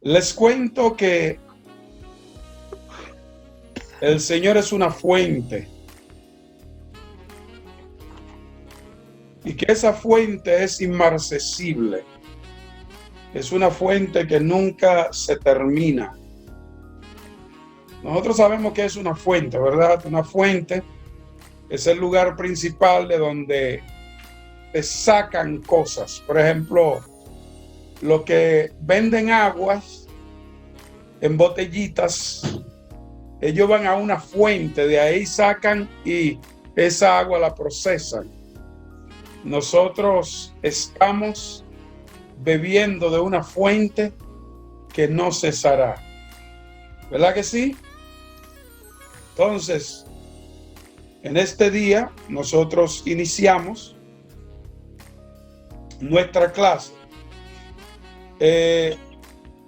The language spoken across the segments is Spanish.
Les cuento que el Señor es una fuente y que esa fuente es inmarcesible. Es una fuente que nunca se termina. Nosotros sabemos que es una fuente, ¿verdad? Una fuente es el lugar principal de donde te sacan cosas. Por ejemplo, los que venden aguas en botellitas, ellos van a una fuente, de ahí sacan y esa agua la procesan. Nosotros estamos bebiendo de una fuente que no cesará. ¿Verdad que sí? Entonces, en este día nosotros iniciamos nuestra clase.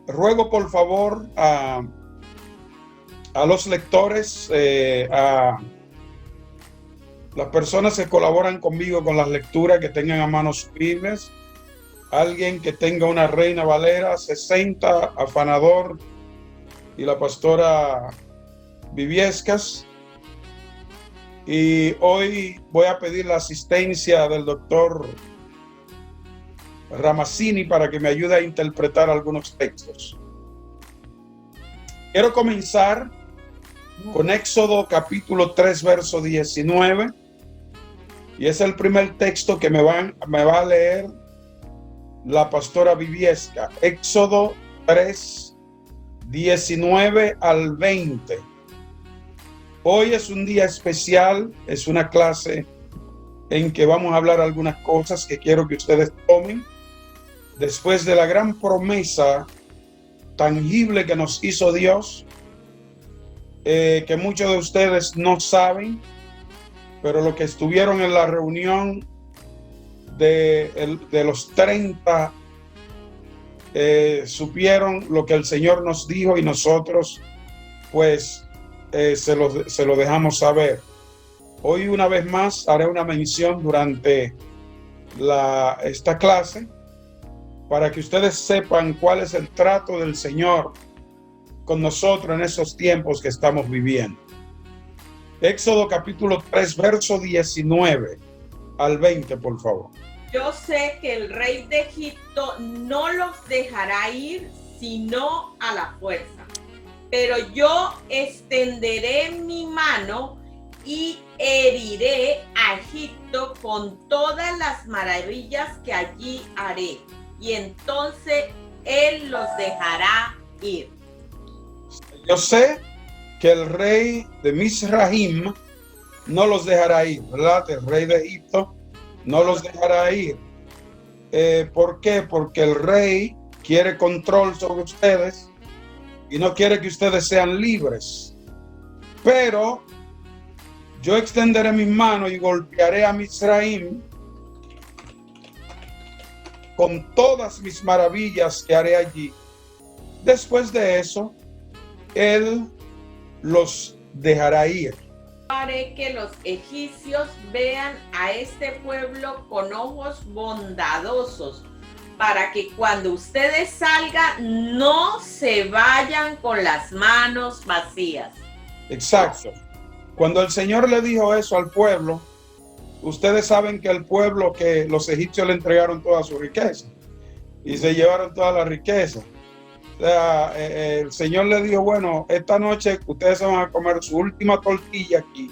Ruego por favor a los lectores, a las personas que colaboran conmigo con las lecturas, que tengan a mano sus Biblias. Alguien que tenga una Reina Valera 60, afanador, y la pastora Viviescas. Y hoy voy a pedir la asistencia del doctor Ramazzini para que me ayude a interpretar algunos textos. Quiero comenzar con Éxodo capítulo 3, verso 19. Y es el primer texto que me va a leer la pastora Viviesca. Éxodo 3, 19 al 20. Hoy es un día especial, es una clase en que vamos a hablar algunas cosas que quiero que ustedes tomen después de la gran promesa tangible que nos hizo Dios, que muchos de ustedes no saben, pero los que estuvieron en la reunión de los 30 supieron lo que el Señor nos dijo, y nosotros pues se lo dejamos saber. Hoy una vez más haré una mención durante esta clase para que ustedes sepan cuál es el trato del Señor con nosotros en esos tiempos que estamos viviendo. Éxodo capítulo 3, verso 19 al 20, por favor. Yo sé que el rey de Egipto no los dejará ir sino a la fuerza, pero yo extenderé mi mano y heriré a Egipto con todas las maravillas que allí haré, y entonces él los dejará ir. Yo sé que el rey de Misraim no los dejará ir, ¿verdad? El rey de Egipto no los dejará ir. ¿Por qué? Porque el rey quiere control sobre ustedes y no quiere que ustedes sean libres. Pero yo extenderé mis manos y golpearé a Misraim con todas mis maravillas que haré allí. Después de eso, él los dejará ir. Haré que los egipcios vean a este pueblo con ojos bondadosos, para que cuando ustedes salgan no se vayan con las manos vacías. Exacto. Cuando el Señor le dijo eso al pueblo, ustedes saben que el pueblo, que los egipcios le entregaron toda su riqueza y se llevaron toda la riqueza. O sea, el Señor le dijo, bueno, esta noche ustedes se van a comer su última tortilla aquí,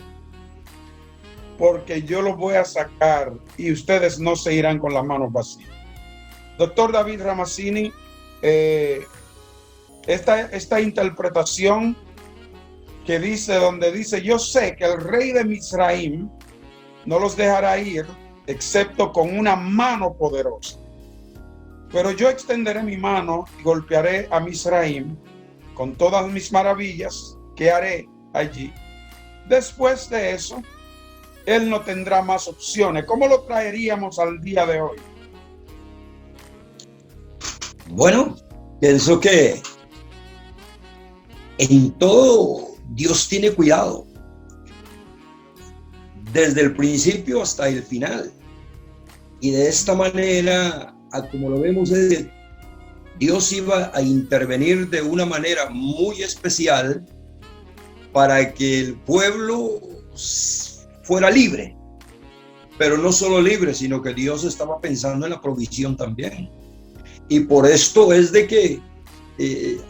porque yo los voy a sacar y ustedes no se irán con las manos vacías. Doctor David Ramazzini, esta interpretación que dice, donde dice, yo sé que el rey de Misraim no los dejará ir, excepto con una mano poderosa. Pero yo extenderé mi mano y golpearé a Misraim con todas mis maravillas que haré allí. Después de eso, él no tendrá más opciones. ¿Cómo lo traeríamos al día de hoy? Bueno, pienso que en todo Dios tiene cuidado, desde el principio hasta el final. Y de esta manera, como lo vemos, es Dios iba a intervenir de una manera muy especial para que el pueblo fuera libre. Pero no solo libre, sino que Dios estaba pensando en la provisión también. Y por esto es de que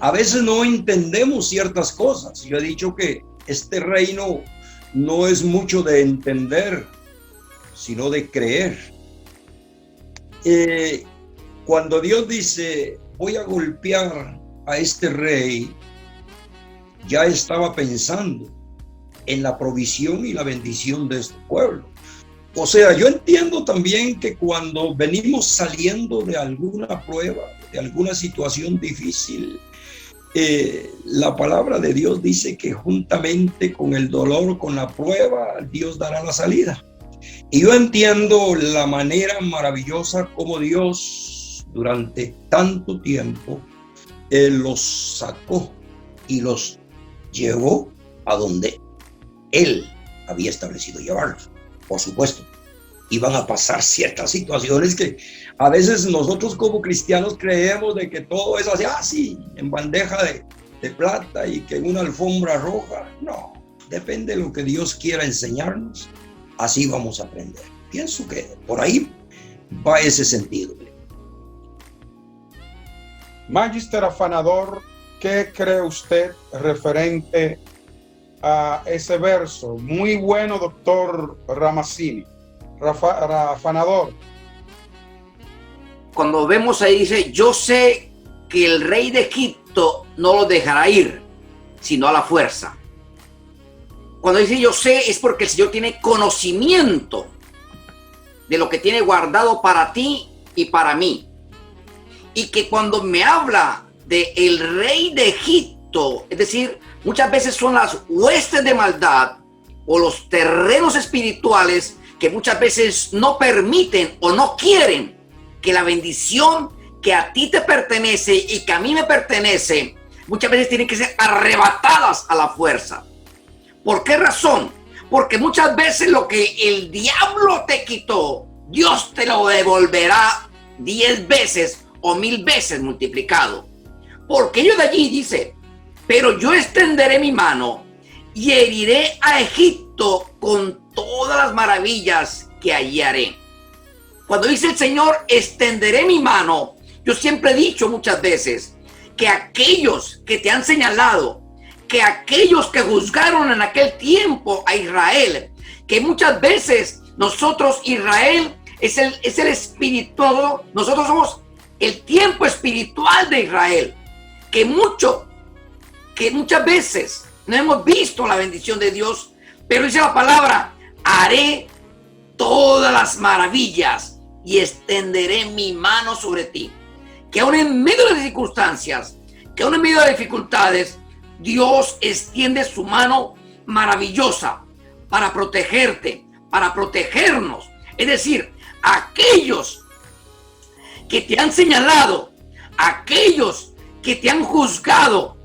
a veces no entendemos ciertas cosas. Yo he dicho que este reino no es mucho de entender, sino de creer. Cuando Dios dice, voy a golpear a este rey, ya estaba pensando en la provisión y la bendición de este pueblo. O sea, yo entiendo también que cuando venimos saliendo de alguna prueba, de alguna situación difícil, la palabra de Dios dice que juntamente con el dolor, con la prueba, Dios dará la salida. Y yo entiendo la manera maravillosa como Dios durante tanto tiempo los sacó y los llevó a donde Él había establecido llevarlos. Por supuesto, iban a pasar ciertas situaciones que a veces nosotros como cristianos creemos de que todo es así, en bandeja de plata y que en una alfombra roja. No, depende de lo que Dios quiera enseñarnos, así vamos a aprender. Pienso que por ahí va ese sentido. Magister afanador, ¿qué cree usted referente a ese verso? Muy bueno, doctor Ramazzini. Afanador. Cuando vemos ahí dice, yo sé que el rey de Egipto no lo dejará ir, sino a la fuerza. Cuando dice yo sé es porque el Señor tiene conocimiento de lo que tiene guardado para ti y para mí. Y que cuando me habla de el rey de Egipto, es decir, muchas veces son las huestes de maldad o los terrenos espirituales que muchas veces no permiten o no quieren que la bendición que a ti te pertenece y que a mí me pertenece, muchas veces tienen que ser arrebatadas a la fuerza. ¿Por qué razón? Porque muchas veces lo que el diablo te quitó, Dios te lo devolverá 10 veces o 1000 veces multiplicado. Porque ellos de allí dice, pero yo extenderé mi mano y heriré a Egipto con todas las maravillas que allí haré. Cuando dice el Señor, extenderé mi mano, yo siempre he dicho muchas veces que aquellos que te han señalado, que aquellos que juzgaron en aquel tiempo a Israel, que muchas veces nosotros, Israel, es el espiritual, nosotros somos el tiempo espiritual de Israel, que muchas veces no hemos visto la bendición de Dios, pero dice la palabra, haré todas las maravillas y extenderé mi mano sobre ti. Que aún en medio de las circunstancias, que aún en medio de dificultades, Dios extiende su mano maravillosa para protegerte, para protegernos. Es decir, aquellos que te han señalado, aquellos que te han juzgado,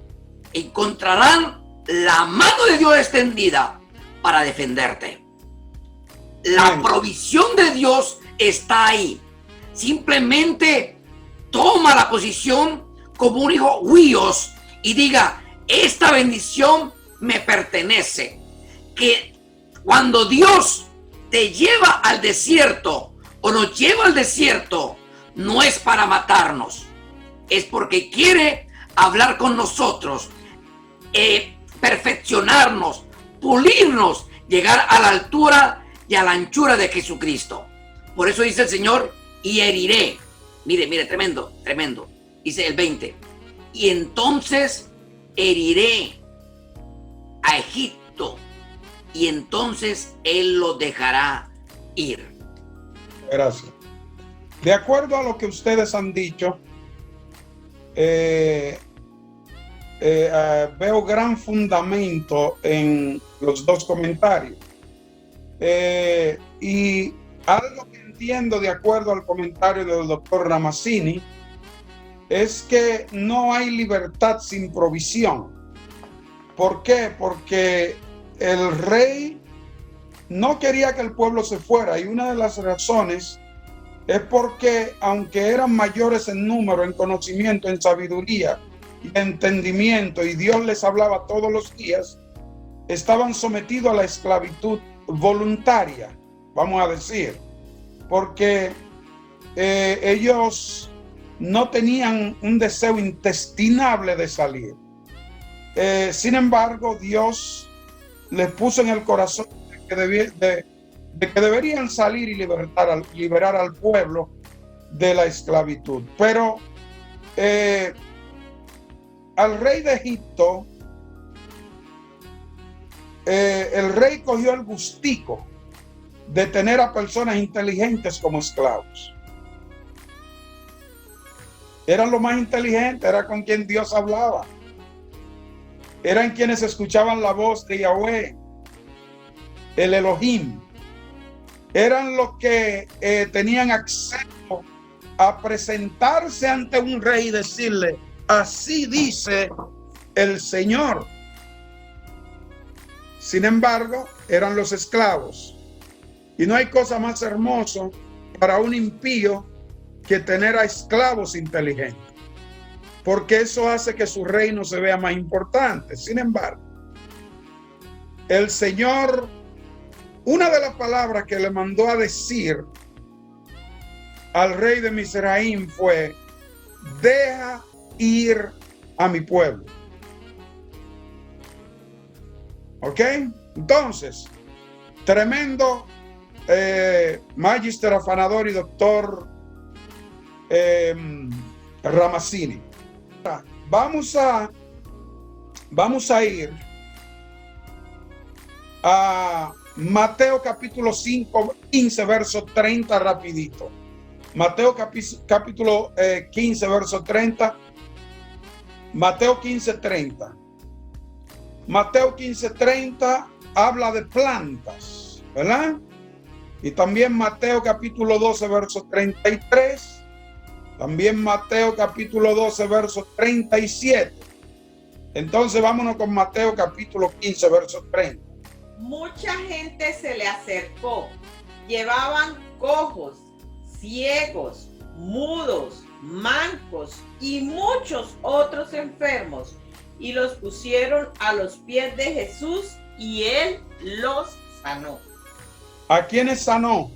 encontrarán la mano de Dios extendida para defenderte. La provisión de Dios está ahí. Simplemente toma la posición como un hijo huíos y diga, esta bendición me pertenece. Que cuando Dios te lleva al desierto o nos lleva al desierto, no es para matarnos, es porque quiere hablar con nosotros, perfeccionarnos, pulirnos, llegar a la altura y a la anchura de Jesucristo. Por eso dice el Señor, y heriré. Mire, tremendo. Dice el 20. Y entonces heriré a Egipto, y entonces Él lo dejará ir. Gracias. De acuerdo a lo que ustedes han dicho, veo gran fundamento en los dos comentarios. Y algo que entiendo de acuerdo al comentario del doctor Ramazzini es que no hay libertad sin provisión. ¿Por qué? Porque el rey no quería que el pueblo se fuera, y una de las razones es porque, aunque eran mayores en número, en conocimiento, en sabiduría y entendimiento, y Dios les hablaba todos los días, estaban sometidos a la esclavitud voluntaria, vamos a decir, porque ellos no tenían un deseo intestinable de salir. Sin embargo, Dios les puso en el corazón de que deberían salir y liberar al pueblo de la esclavitud. Pero al rey de Egipto, el rey cogió el gustico de tener a personas inteligentes como esclavos. Eran lo más inteligentes, era con quien Dios hablaba. Eran quienes escuchaban la voz de Yahweh, el Elohim. Eran los que tenían acceso a presentarse ante un rey y decirle: así dice el Señor. Sin embargo, eran los esclavos. Y no hay cosa más hermosa para un impío que tener a esclavos inteligentes, porque eso hace que su reino se vea más importante. Sin embargo, el Señor, una de las palabras que le mandó a decir al rey de Misraim fue: deja ir a mi pueblo. ¿Ok? Entonces, tremendo magister afanador y doctor Ramazzini. Vamos a ir a Mateo capítulo 15 verso 30 rapidito. Mateo capítulo 15 verso 30. Mateo 15:30. Mateo 15:30 habla de plantas, ¿verdad? Y también Mateo capítulo 12 verso 33. También Mateo capítulo 12 verso 37. Entonces vámonos con Mateo capítulo 15 verso 30. Mucha gente se le acercó. Llevaban cojos, ciegos, mudos, mancos y muchos otros enfermos, y los pusieron a los pies de Jesús y él los sanó. ¿A quiénes sanó?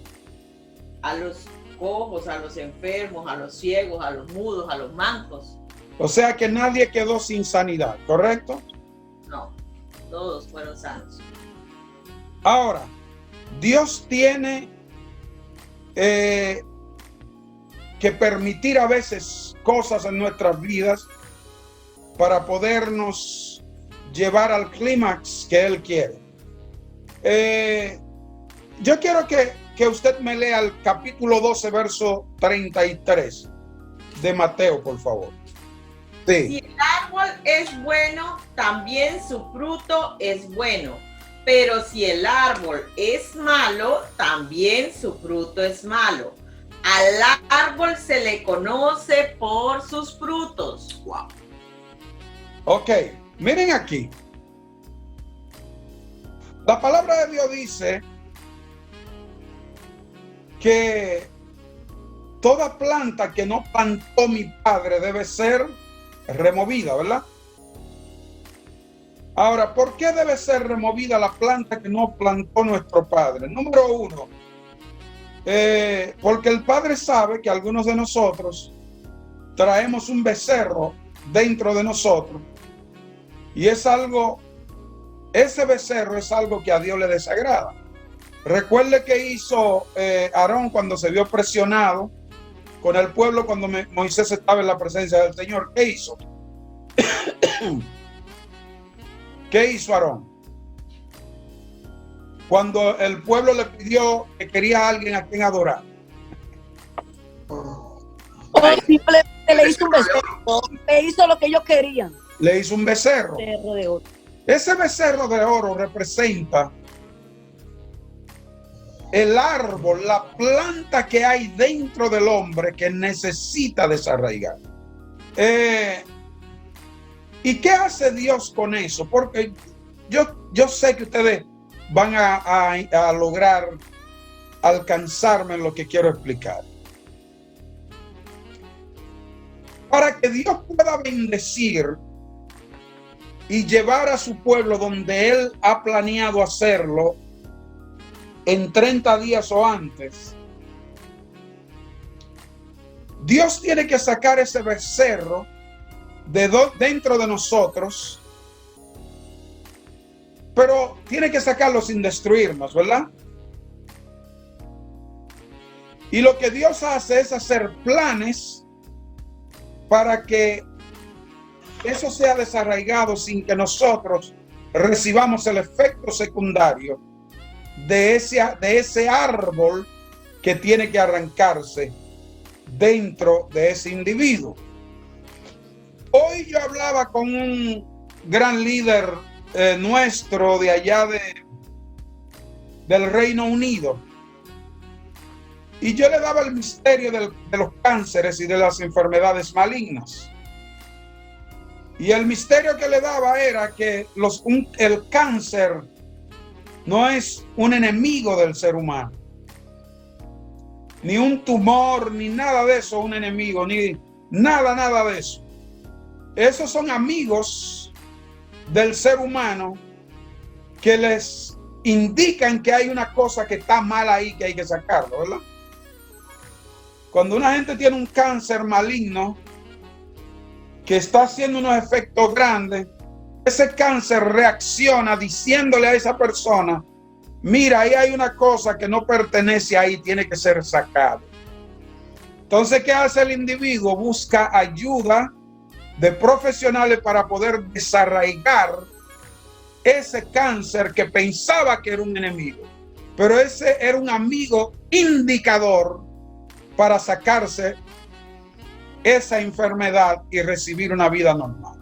A los cojos, a los enfermos, a los ciegos, a los mudos, a los mancos. O sea que nadie quedó sin sanidad, ¿correcto? No, todos fueron sanos. Ahora, Dios tiene que permitir a veces cosas en nuestras vidas para podernos llevar al clímax que Él quiere. Yo quiero que usted me lea el capítulo 12, verso 33 de Mateo, por favor. Sí. Si el árbol es bueno, también su fruto es bueno. Pero si el árbol es malo, también su fruto es malo. Al árbol se le conoce por sus frutos. Wow. Ok, miren aquí. La palabra de Dios dice que toda planta que no plantó mi padre debe ser removida, ¿verdad? Ahora, ¿por qué debe ser removida la planta que no plantó nuestro padre? Número uno, porque el Padre sabe que algunos de nosotros traemos un becerro dentro de nosotros, y ese becerro es algo que a Dios le desagrada. Recuerde que hizo Aarón cuando se vio presionado con el pueblo cuando Moisés estaba en la presencia del Señor. ¿Qué hizo? ¿Qué hizo Aarón? Cuando el pueblo le pidió que quería a alguien a quien adorar. Simplemente le hizo un becerro, le hizo lo que ellos querían. Le hizo un becerro. Becerro de oro. Ese becerro de oro representa el árbol, la planta que hay dentro del hombre que necesita desarraigar. ¿Y qué hace Dios con eso? Porque yo sé que ustedes van a lograr alcanzarme en lo que quiero explicar. para que Dios pueda bendecir y llevar a su pueblo donde Él ha planeado hacerlo en 30 días o antes. Dios tiene que sacar ese becerro dentro de nosotros, pero tiene que sacarlo sin destruirnos, ¿verdad? Y lo que Dios hace es hacer planes para que eso sea desarraigado sin que nosotros recibamos el efecto secundario de ese árbol que tiene que arrancarse dentro de ese individuo. Hoy yo hablaba con un gran líder nuestro de allá del Reino Unido, y yo le daba el misterio de los cánceres y de las enfermedades malignas. Y el misterio que le daba era que el cáncer no es un enemigo del ser humano, ni un tumor, ni nada de eso, un enemigo, ni nada de eso. Esos son amigos del ser humano que les indican que hay una cosa que está mal ahí, que hay que sacarlo, ¿verdad? Cuando una gente tiene un cáncer maligno que está haciendo unos efectos grandes, ese cáncer reacciona diciéndole a esa persona: mira, ahí hay una cosa que no pertenece ahí, tiene que ser sacado. Entonces, ¿qué hace el individuo? Busca ayuda de profesionales para poder desarraigar ese cáncer que pensaba que era un enemigo, pero ese era un amigo indicador para sacarse esa enfermedad y recibir una vida normal.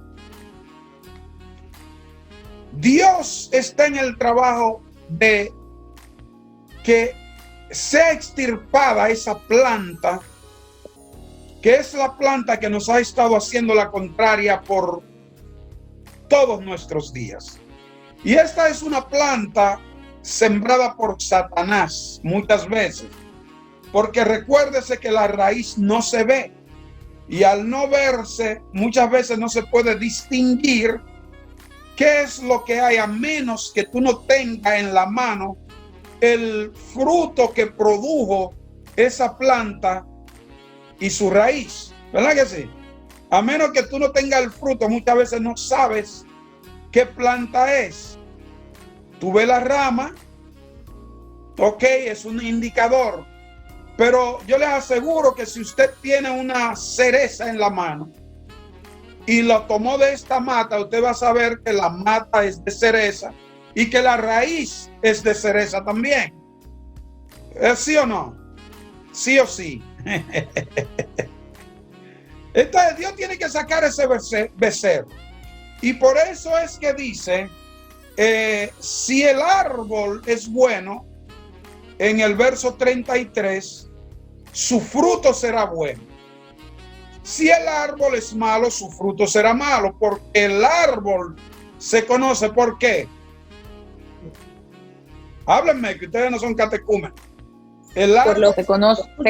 Dios está en el trabajo de que sea extirpada esa planta, que es la planta que nos ha estado haciendo la contraria por todos nuestros días. Y esta es una planta sembrada por Satanás muchas veces, porque recuérdese que la raíz no se ve, y al no verse muchas veces no se puede distinguir qué es lo que hay, a menos que tú no tengas en la mano el fruto que produjo esa planta y su raíz, ¿verdad que sí? A menos que tú no tengas el fruto, muchas veces no sabes qué planta es. Tú ves la rama, ok, es un indicador, pero yo les aseguro que si usted tiene una cereza en la mano y la tomó de esta mata, usted va a saber que la mata es de cereza y que la raíz es de cereza también. ¿Es sí o no? Sí o sí. Entonces Dios tiene que sacar ese becerro. Y por eso es que dice, si el árbol es bueno, en el verso 33, su fruto será bueno. Si el árbol es malo, su fruto será malo, porque el árbol se conoce ¿por qué? Háblenme, que ustedes no son catecúmenos. El árbol se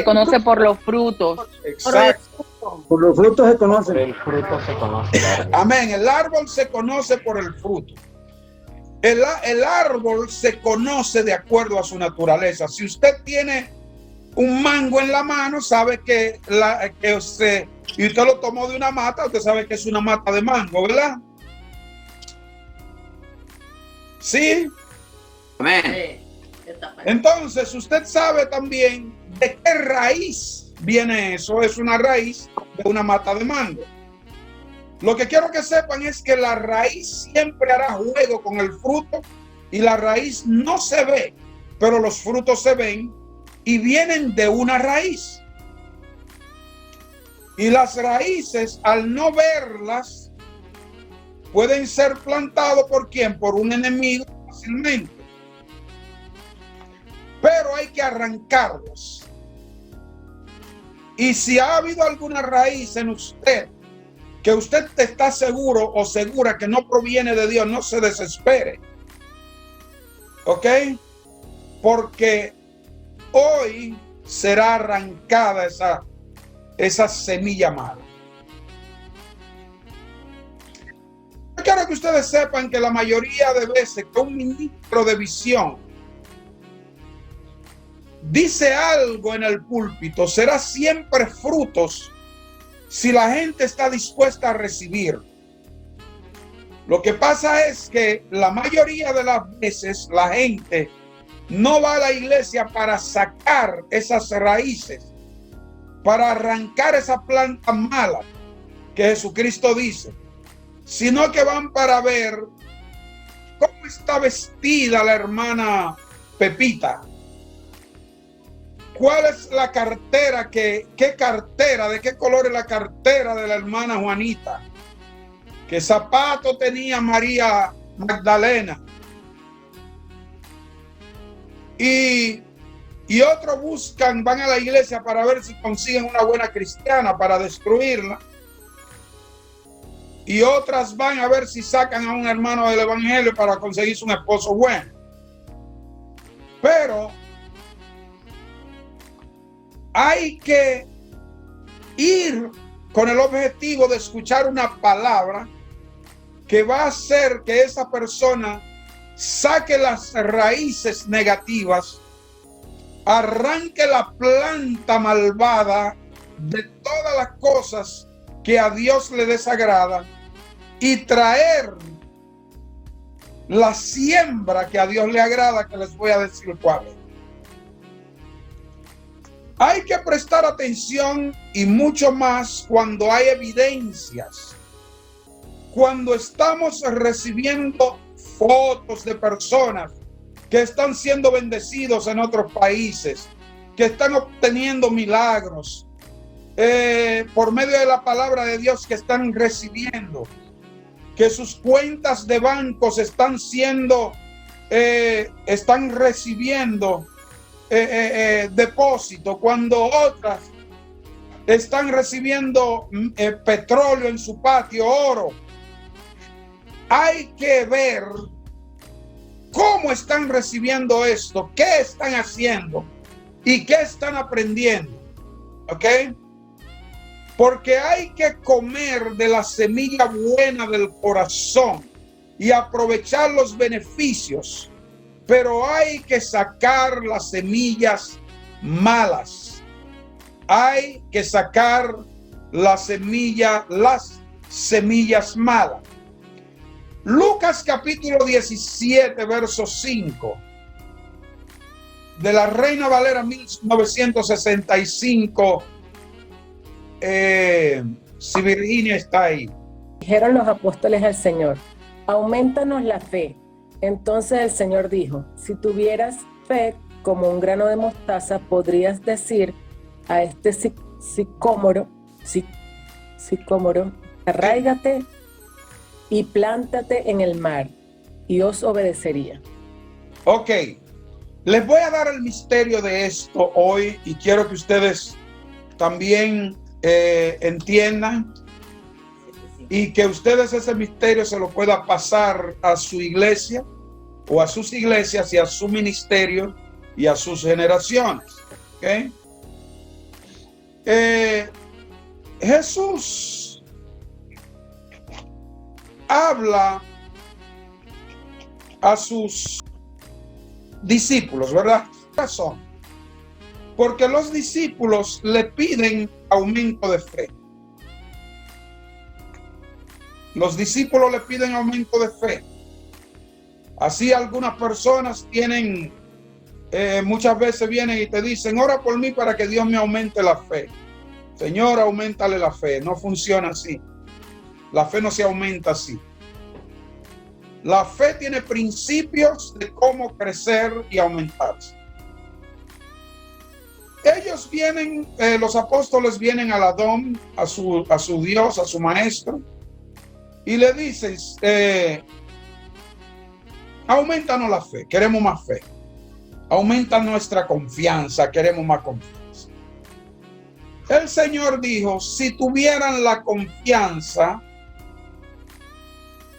conoce por los frutos. Exacto. Por los frutos se conoce. Por el fruto se conoce. Amén. El árbol se conoce por el fruto. El árbol se conoce de acuerdo a su naturaleza. Si usted tiene un mango en la mano, sabe que usted lo tomó de una mata, usted sabe que es una mata de mango, ¿verdad? ¿Sí? Amén. Entonces, usted sabe también de qué raíz viene eso. Es una raíz de una mata de mango. Lo que quiero que sepan es que la raíz siempre hará juego con el fruto, y la raíz no se ve, pero los frutos se ven y vienen de una raíz. Y las raíces, al no verlas, pueden ser plantados ¿por quién? Por un enemigo fácilmente. Pero hay que arrancarlos. Y si ha habido alguna raíz en usted que usted está seguro o segura que no proviene de Dios, no se desespere. ¿Ok? Porque hoy será arrancada esa semilla mala. quiero que ustedes sepan que la mayoría de veces que un ministro de visión dice algo en el púlpito, será siempre frutos si la gente está dispuesta a recibir. Lo que pasa es que la mayoría de las veces la gente no va a la iglesia para sacar esas raíces, para arrancar esa planta mala que Jesucristo dice, sino que van para ver cómo está vestida la hermana Pepita. ¿Cuál es la cartera? ¿Qué cartera? ¿De qué color es la cartera de la hermana Juanita? ¿Qué zapato tenía María Magdalena? Y otros buscan, van a la iglesia para ver si consiguen una buena cristiana para destruirla. Y otras van a ver si sacan a un hermano del evangelio para conseguirse un esposo bueno. Pero hay que ir con el objetivo de escuchar una palabra que va a hacer que esa persona saque las raíces negativas, arranque la planta malvada de todas las cosas que a Dios le desagrada y traer la siembra que a Dios le agrada, que les voy a decir cuál es. Hay que prestar atención y mucho más cuando hay evidencias. Cuando estamos recibiendo fotos de personas que están siendo bendecidos en otros países, que están obteniendo milagros por medio de la palabra de Dios que están recibiendo, que sus cuentas de bancos están siendo, están recibiendo depósito, cuando otras están recibiendo petróleo en su patio, oro. Hay que ver cómo están recibiendo esto, qué están haciendo y qué están aprendiendo, ¿ok? Porque hay que comer de la semilla buena del corazón y aprovechar los beneficios, pero hay que sacar las semillas malas. Hay que sacar las semillas malas. Lucas capítulo 17, verso 5, de la Reina Valera 1965, si Virginia está ahí. Dijeron los apóstoles al Señor: aumentanos la fe. Entonces el Señor dijo: si tuvieras fe como un grano de mostaza, podrías decir a este sicómoro, arráigate y plántate en el mar, y os obedecería. Ok, les voy a dar el misterio de esto hoy y quiero que ustedes también entiendan y que ustedes ese misterio se lo puedan pasar a su iglesia o a sus iglesias y a su ministerio y a sus generaciones. ¿Okay? Jesús habla a sus discípulos, ¿verdad? Razón. Porque los discípulos le piden aumento de fe. Los discípulos le piden aumento de fe. Así algunas personas tienen, muchas veces vienen y te dicen: ora por mí para que Dios me aumente la fe. Señor, aumentale la fe. No funciona así. La fe no se aumenta así. La fe tiene principios de cómo crecer y aumentarse. Ellos vienen, los apóstoles vienen al Adón, a su Dios, a su maestro, y le dicen: aumentanos la fe, queremos más fe. Aumenta nuestra confianza, queremos más confianza. El Señor dijo: si tuvieran la confianza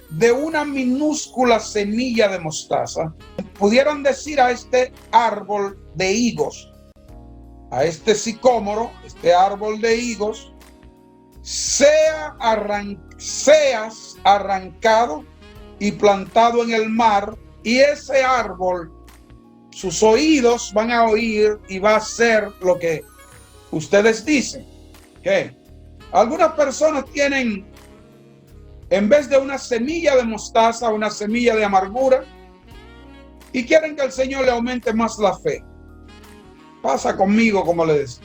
de una minúscula semilla de mostaza, pudieran decir a este árbol de higos, a este sicómoro, este árbol de higos, seas arrancado y plantado en el mar, y ese árbol, sus oídos van a oír y va a hacer lo que ustedes dicen. ¿Okay? Algunas personas tienen, en vez de una semilla de mostaza, una semilla de amargura, y quieren que el Señor le aumente más la fe. Pasa conmigo, como le decía.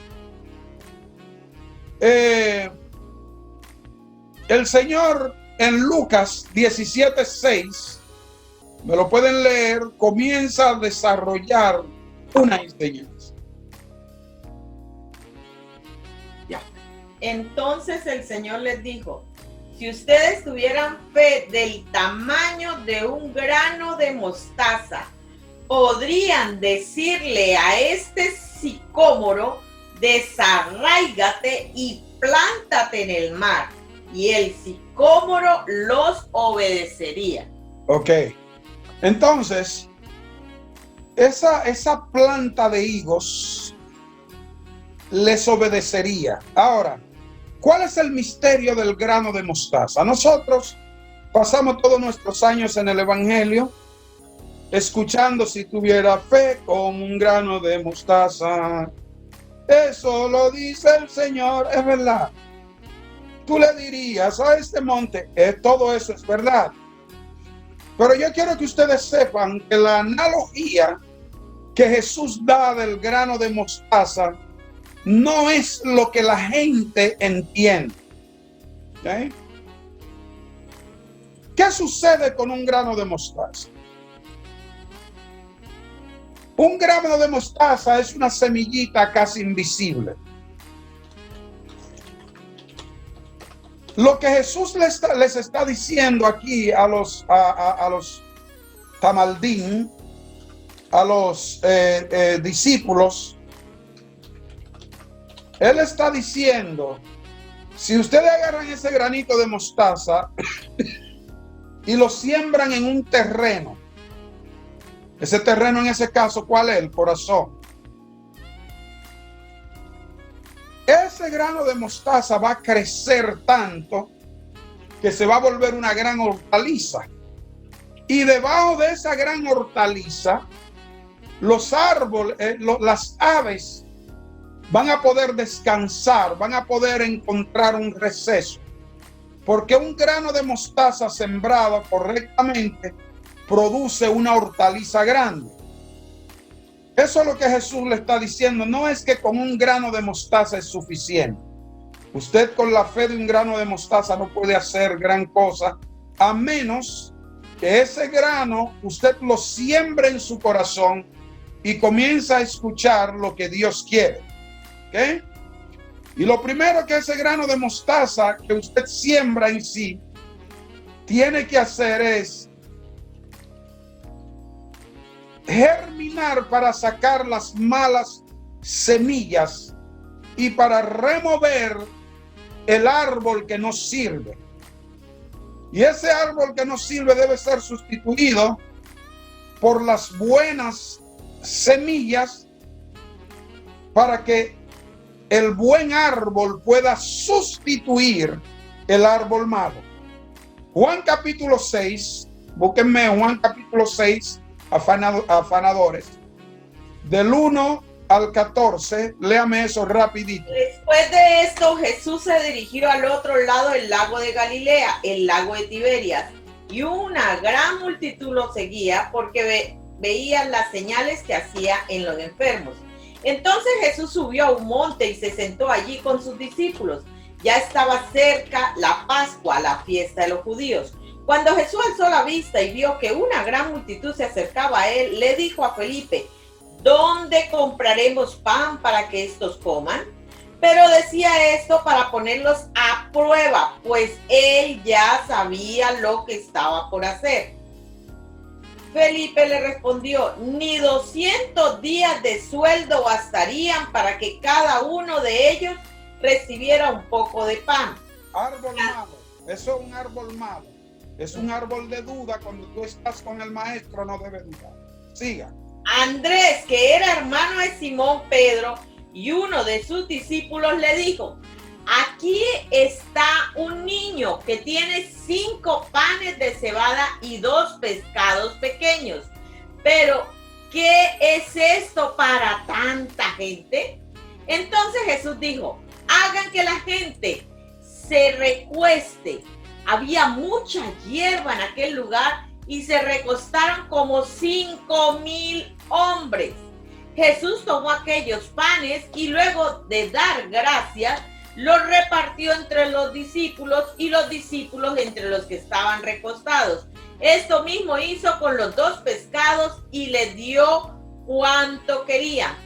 El Señor en Lucas 17:6, me lo pueden leer, comienza a desarrollar una enseñanza. Ya. Entonces el Señor les dijo: si ustedes tuvieran fe del tamaño de un grano de mostaza, podrían decirle a este sicómoro: desarráigate y plántate en el mar, y el sicómoro los obedecería. Ok. Entonces, esa planta de higos les obedecería. Ahora, ¿cuál es el misterio del grano de mostaza? Nosotros pasamos todos nuestros años en el Evangelio escuchando: si tuviera fe como un grano de mostaza. Eso lo dice el Señor, es verdad. Tú le dirías a este monte, todo eso es verdad. Pero yo quiero que ustedes sepan que la analogía que Jesús da del grano de mostaza no es lo que la gente entiende. ¿Okay? ¿Qué sucede con un grano de mostaza? Un grano de mostaza es una semillita casi invisible. Lo que Jesús les está diciendo aquí a los tamaldín, a los discípulos, Él está diciendo: si ustedes agarran ese granito de mostaza y lo siembran en un terreno, ese terreno en ese caso, ¿cuál es? El corazón. Ese grano de mostaza va a crecer tanto que se va a volver una gran hortaliza. Y debajo de esa gran hortaliza, los árboles, las aves van a poder descansar, van a poder encontrar un receso. Porque un grano de mostaza sembrado correctamente produce una hortaliza grande. Eso es lo que Jesús le está diciendo. No es que con un grano de mostaza es suficiente. Usted con la fe de un grano de mostaza no puede hacer gran cosa, a menos que ese grano usted lo siembre en su corazón y comienza a escuchar lo que Dios quiere. ¿Okay? Y lo primero que ese grano de mostaza que usted siembra en sí tiene que hacer es germinar para sacar las malas semillas y para remover el árbol que no sirve. Y ese árbol que no sirve debe ser sustituido por las buenas semillas para que el buen árbol pueda sustituir el árbol malo. Juan capítulo 6, búsquenme Juan capítulo 6, afanadores, del 1 al 14, léame eso rapidito. Después de esto, Jesús se dirigió al otro lado del lago de Galilea, el lago de Tiberias, y una gran multitud lo seguía porque veían las señales que hacía en los enfermos. Entonces Jesús subió a un monte y se sentó allí con sus discípulos. Ya estaba cerca la Pascua, la fiesta de los judíos. Cuando Jesús alzó la vista y vio que una gran multitud se acercaba a él, le dijo a Felipe: ¿dónde compraremos pan para que estos coman? Pero decía esto para ponerlos a prueba, pues él ya sabía lo que estaba por hacer. Felipe le respondió: ni 200 días de sueldo bastarían para que cada uno de ellos recibiera un poco de pan. Árbol malo, eso es un árbol malo. Es un árbol de duda. Cuando tú estás con el maestro no debes dudar. Siga. Andrés, que era hermano de Simón Pedro y uno de sus discípulos, le dijo: aquí está un niño que tiene 5 panes de cebada y 2 pescados pequeños. Pero, ¿qué es esto para tanta gente? Entonces Jesús dijo, hagan que la gente se recueste. Había mucha hierba en aquel lugar y se recostaron como 5,000 hombres. Jesús tomó aquellos panes y luego de dar gracias, los repartió entre los discípulos y los discípulos entre los que estaban recostados. Esto mismo hizo con los 2 pescados y les dio cuanto querían.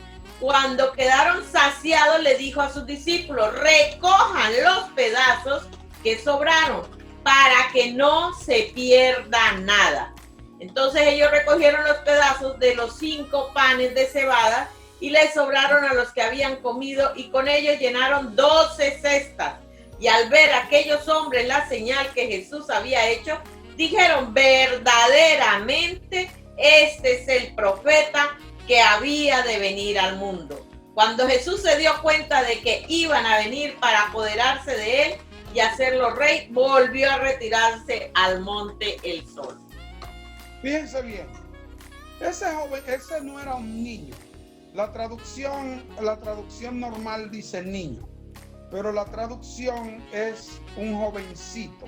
Cuando quedaron saciados, le dijo a sus discípulos, recojan los pedazos que sobraron para que no se pierda nada. Entonces ellos recogieron los pedazos de los 5 panes de cebada y les sobraron a los que habían comido, y con ellos llenaron 12 cestas. Y al ver a aquellos hombres la señal que Jesús había hecho, dijeron, verdaderamente este es el profeta que había de venir al mundo. Cuando Jesús se dio cuenta de que iban a venir para apoderarse de él y hacerlo rey, volvió a retirarse al monte el Sol. Fíjense bien, ese joven, ese no era un niño. La traducción normal dice niño, pero la traducción es un jovencito.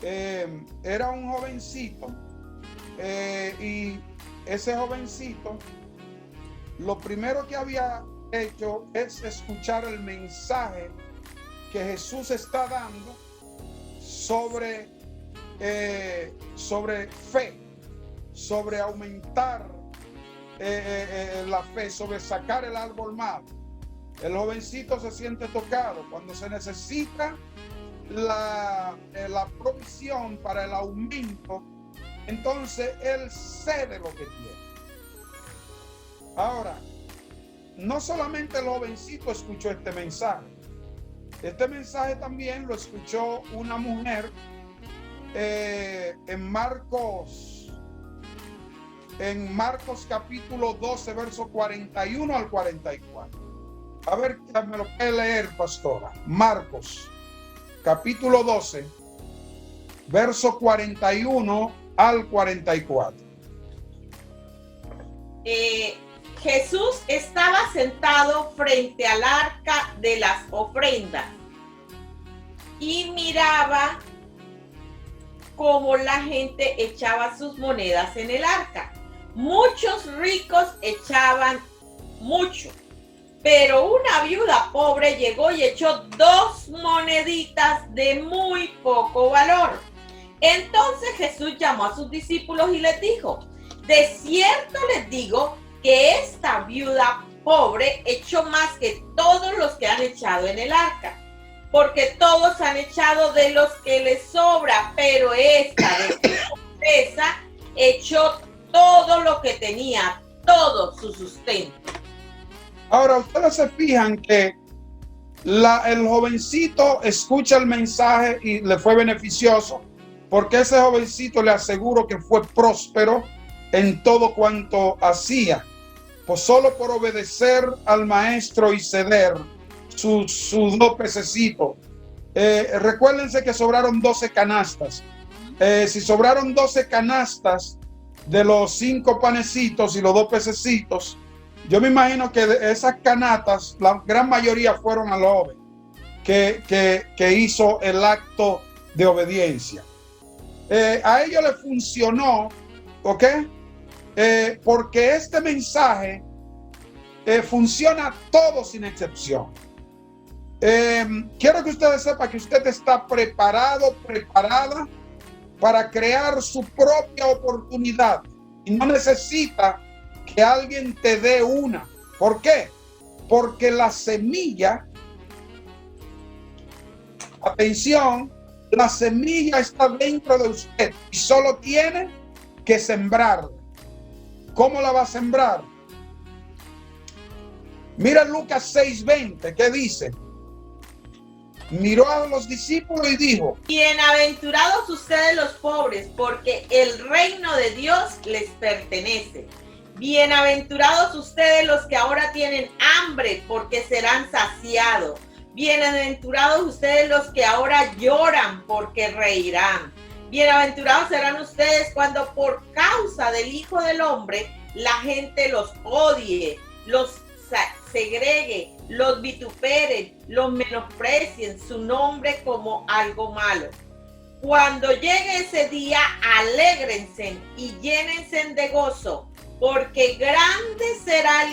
Era un jovencito, y ese jovencito lo primero que había hecho es escuchar el mensaje que Jesús está dando sobre fe, sobre aumentar la fe, sobre sacar el árbol malo. El jovencito se siente tocado cuando se necesita la provisión para el aumento. Entonces él cede lo que tiene. Ahora, no solamente el jovencito escuchó este mensaje también lo escuchó una mujer en Marcos capítulo 12, verso 41 al 44. A ver, me lo puede leer, pastora. Marcos capítulo 12, verso 41 al 44. Jesús estaba sentado frente al arca de las ofrendas y miraba cómo la gente echaba sus monedas en el arca. Muchos ricos echaban mucho, pero una viuda pobre llegó y echó 2 moneditas de muy poco valor. Entonces Jesús llamó a sus discípulos y les dijo, de cierto les digo que esta viuda pobre echó más que todos los que han echado en el arca, porque todos han echado de los que les sobra, pero esta de su pobreza echó todo lo que tenía, todo su sustento. Ahora, ustedes se fijan que el jovencito escucha el mensaje y le fue beneficioso, porque ese jovencito, le aseguro que fue próspero en todo cuanto hacía, pues solo por obedecer al maestro y ceder sus 2 pececitos. Recuérdense que sobraron 12 canastas. Si sobraron 12 canastas de los 5 panecitos y los 2 pececitos, yo me imagino que de esas canastas, la gran mayoría fueron al joven que hizo el acto de obediencia. A ellos les funcionó, ¿ok? Porque este mensaje funciona todo sin excepción. Quiero que ustedes sepan que usted está preparada para crear su propia oportunidad y no necesita que alguien te dé una. ¿Por qué? Porque la semilla, atención, la semilla está dentro de usted y solo tiene que sembrarla. ¿Cómo la va a sembrar? Mira Lucas 6:20, ¿qué dice? Miró a los discípulos y dijo, bienaventurados ustedes los pobres, porque el reino de Dios les pertenece. Bienaventurados ustedes los que ahora tienen hambre, porque serán saciados. Bienaventurados ustedes los que ahora lloran, porque reirán. Bienaventurados serán ustedes cuando por causa del Hijo del Hombre la gente los odie, los segregue, los vituperen, los menosprecien su nombre como algo malo. Cuando llegue ese día, alégrense y llénense de gozo, porque grande será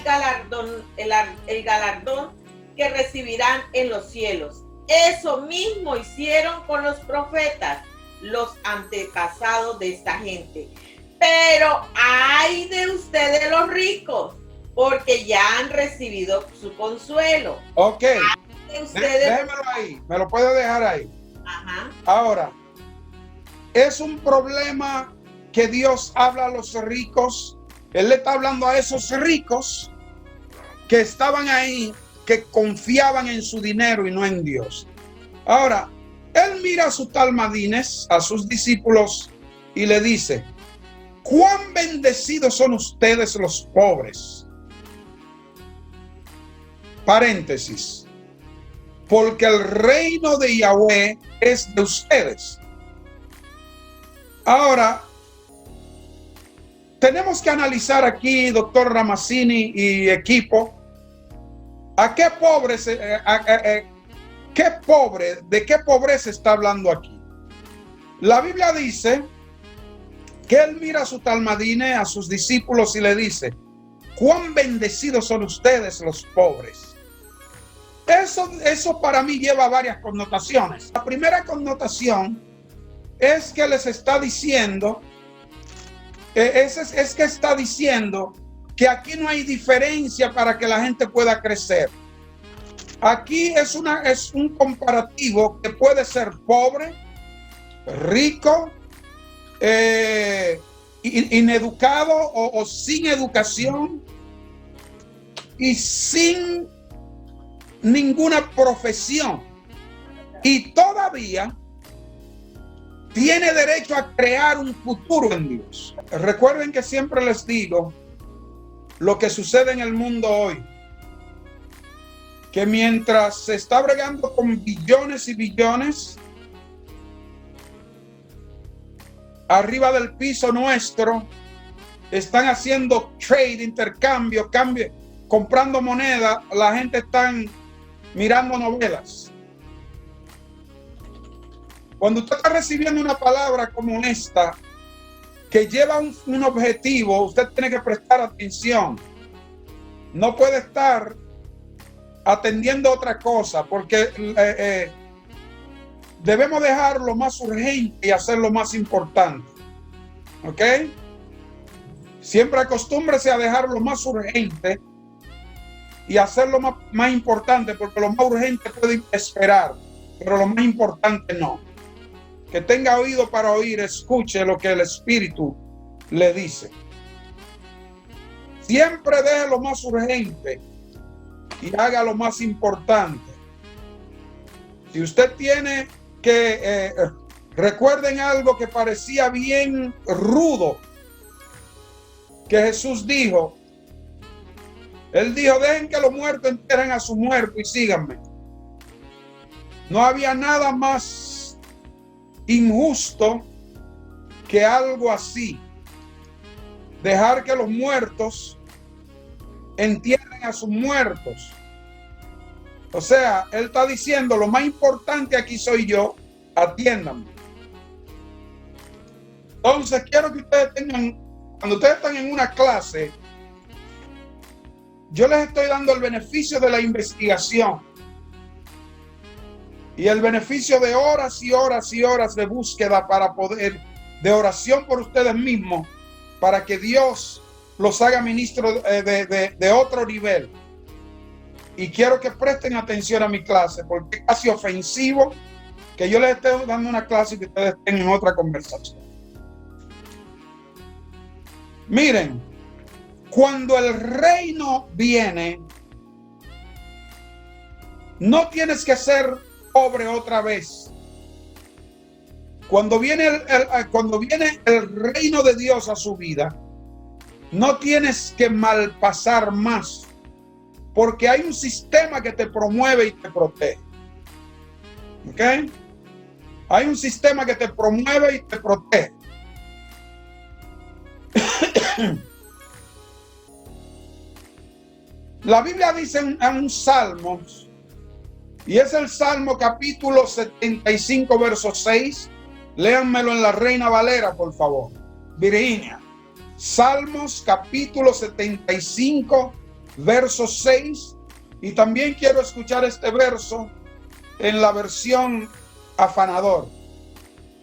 el galardón que recibirán en los cielos. Eso mismo hicieron con los profetas, los antepasados de esta gente. Pero ay de ustedes los ricos, porque ya han recibido su consuelo. Ok, Ustedes... déjemelo ahí, me lo puede dejar ahí. Ajá. Ahora, es un problema que Dios habla a los ricos. Él le está hablando a esos ricos que estaban ahí, que confiaban en su dinero y no en Dios. Ahora, él mira a sus talmadines, a sus discípulos, y le dice: cuán bendecidos son ustedes los pobres. Paréntesis. Porque el reino de Yahweh es de ustedes. Ahora, tenemos que analizar aquí, doctor Ramazzini y equipo, ¿a qué pobres, de qué pobreza está hablando aquí? La Biblia dice que él mira a sus talmadines, a sus discípulos, y le dice: cuán bendecidos son ustedes los pobres. Eso para mí lleva varias connotaciones. La primera connotación es que les está diciendo, es que está diciendo que aquí no hay diferencia para que la gente pueda crecer. Aquí es un comparativo que puede ser pobre, rico, ineducado o sin educación y sin ninguna profesión, y todavía tiene derecho a crear un futuro en Dios. Recuerden que siempre les digo lo que sucede en el mundo hoy, que mientras se está bregando con billones y billones arriba del piso nuestro, están haciendo trade, intercambio, comprando moneda, la gente está mirando novelas. Cuando usted está recibiendo una palabra como esta, que lleva un objetivo, usted tiene que prestar atención. No puede estar atendiendo otra cosa, porque debemos dejar lo más urgente y hacer lo más importante. ¿Ok? Siempre acostúmbrese a dejar lo más urgente y hacer lo más importante, porque lo más urgente puede esperar, pero lo más importante no. Que tenga oído para oír, escuche lo que el Espíritu le dice. Siempre deje lo más urgente y haga lo más importante. Si usted tiene que, recuerden algo que parecía bien rudo, que Jesús dijo. Él dijo: dejen que los muertos entierren a su muerto y síganme. No había nada más injusto que algo así. Dejar que los muertos entierren a sus muertos. O sea, él está diciendo: lo más importante aquí soy yo, atiéndanme. Entonces quiero que ustedes tengan, cuando ustedes están en una clase, yo les estoy dando el beneficio de la investigación y el beneficio de horas y horas y horas de búsqueda para poder, de oración por ustedes mismos, para que Dios los haga ministros de otro nivel. Y quiero que presten atención a mi clase, porque es casi ofensivo que yo les esté dando una clase y que ustedes estén en otra conversación. Miren, cuando el reino viene, no tienes que ser pobre otra vez. Cuando viene el reino de Dios a su vida, no tienes que malpasar más, porque hay un sistema que te promueve y te protege. ¿Ok? Hay un sistema que te promueve y te protege. La Biblia dice en un salmo, y es el Salmo capítulo 75, verso 6. Léanmelo en la Reina Valera, por favor. Virginia. Salmos capítulo 75, verso 6. Y también quiero escuchar este verso en la versión afanador.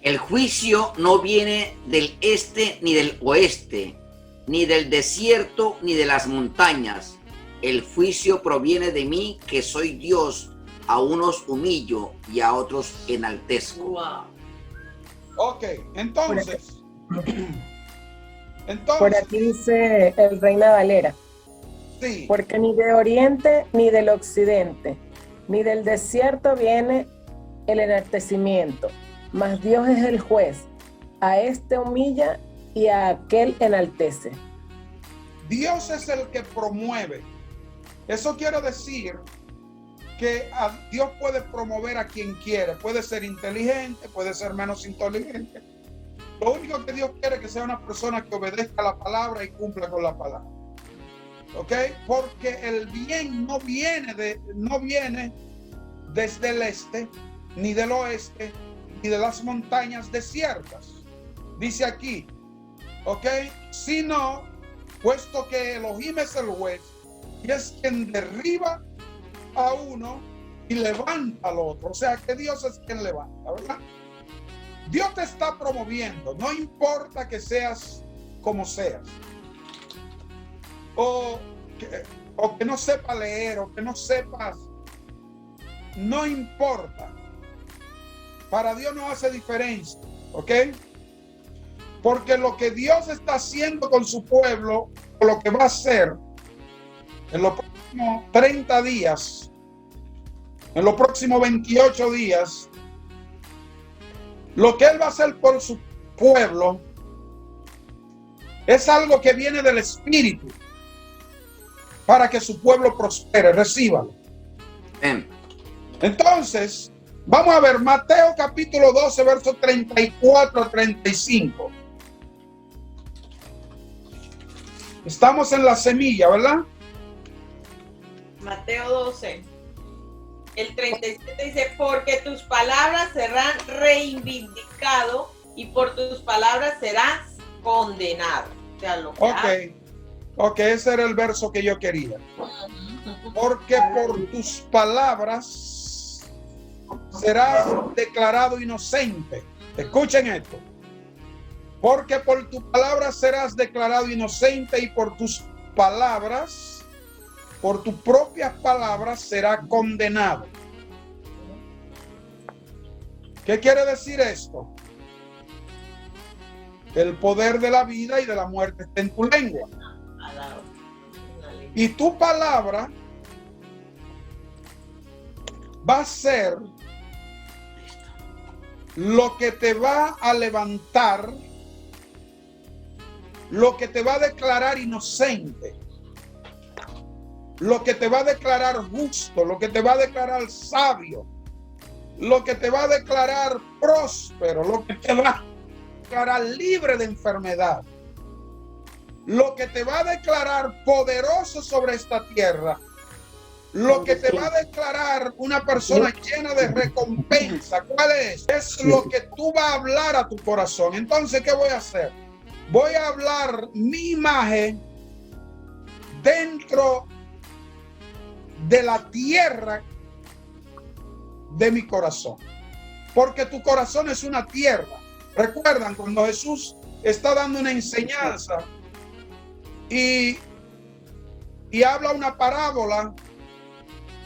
El juicio no viene del este ni del oeste, ni del desierto ni de las montañas. El juicio proviene de mí, que soy Dios. A unos humillo y a otros enaltezco. Wow. Ok, entonces. Por aquí dice el Reina Valera. Sí. Porque ni de oriente ni del occidente, ni del desierto viene el enaltecimiento, mas Dios es el juez. A este humilla y a aquel enaltece. Dios es el que promueve. Eso quiere decir que Dios puede promover a quien quiere. Puede ser inteligente, puede ser menos inteligente. Lo único que Dios quiere es que sea una persona que obedezca la palabra y cumpla con la palabra. ¿Ok? Porque el bien no viene desde el este, ni del oeste, ni de las montañas desiertas. Dice aquí, ¿ok? Sino, puesto que Elohim es el juez, y es quien derriba a uno y levanta al otro. O sea que Dios es quien levanta, ¿verdad? Dios te está promoviendo, no importa que seas como seas. O que no sepa leer, o que no sepas, no importa. Para Dios no hace diferencia, ¿ok? Porque lo que Dios está haciendo con su pueblo, o lo que va a hacer en los próximos 30 días, en los próximos 28 días, lo que Él va a hacer por su pueblo es algo que viene del Espíritu para que su pueblo prospere. Recíbalo. Entonces, vamos a ver Mateo capítulo 12, versos 34 a 35. Estamos en la semilla, ¿verdad? Mateo 12. El 37 dice, porque tus palabras serán reivindicado y por tus palabras serás condenado. O sea, lo que Ok, ese era el verso que yo quería. Porque por tus palabras serás declarado inocente. Escuchen esto. Porque por tu palabra serás declarado inocente y por tus palabras, por tus propias palabras será condenado. ¿Qué quiere decir esto? El poder de la vida y de la muerte está en tu lengua. Y tu palabra va a ser lo que te va a levantar, lo que te va a declarar inocente, lo que te va a declarar justo, lo que te va a declarar sabio, lo que te va a declarar próspero, lo que te va a declarar libre de enfermedad, lo que te va a declarar poderoso sobre esta tierra, lo que te va a declarar una persona llena de recompensa. ¿Cuál es? Es lo que tú vas a hablar a tu corazón. Entonces, ¿qué voy a hacer? Voy a hablar mi imagen dentro de la tierra de mi corazón, porque tu corazón es una tierra. Recuerdan cuando Jesús está dando una enseñanza y habla una parábola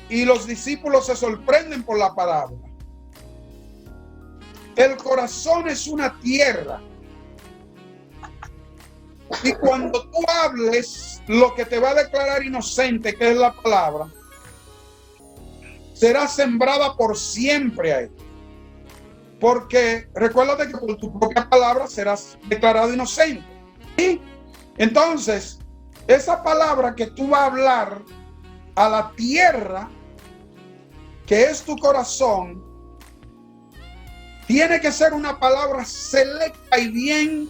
y los discípulos se sorprenden por la parábola. El corazón es una tierra y cuando tú hables lo que te va a declarar inocente, que es la palabra, será sembrada por siempre ahí. Porque recuérdate que por tu propia palabra serás declarado inocente. ¿Sí? Entonces, esa palabra que tú vas a hablar a la tierra, que es tu corazón, tiene que ser una palabra selecta y bien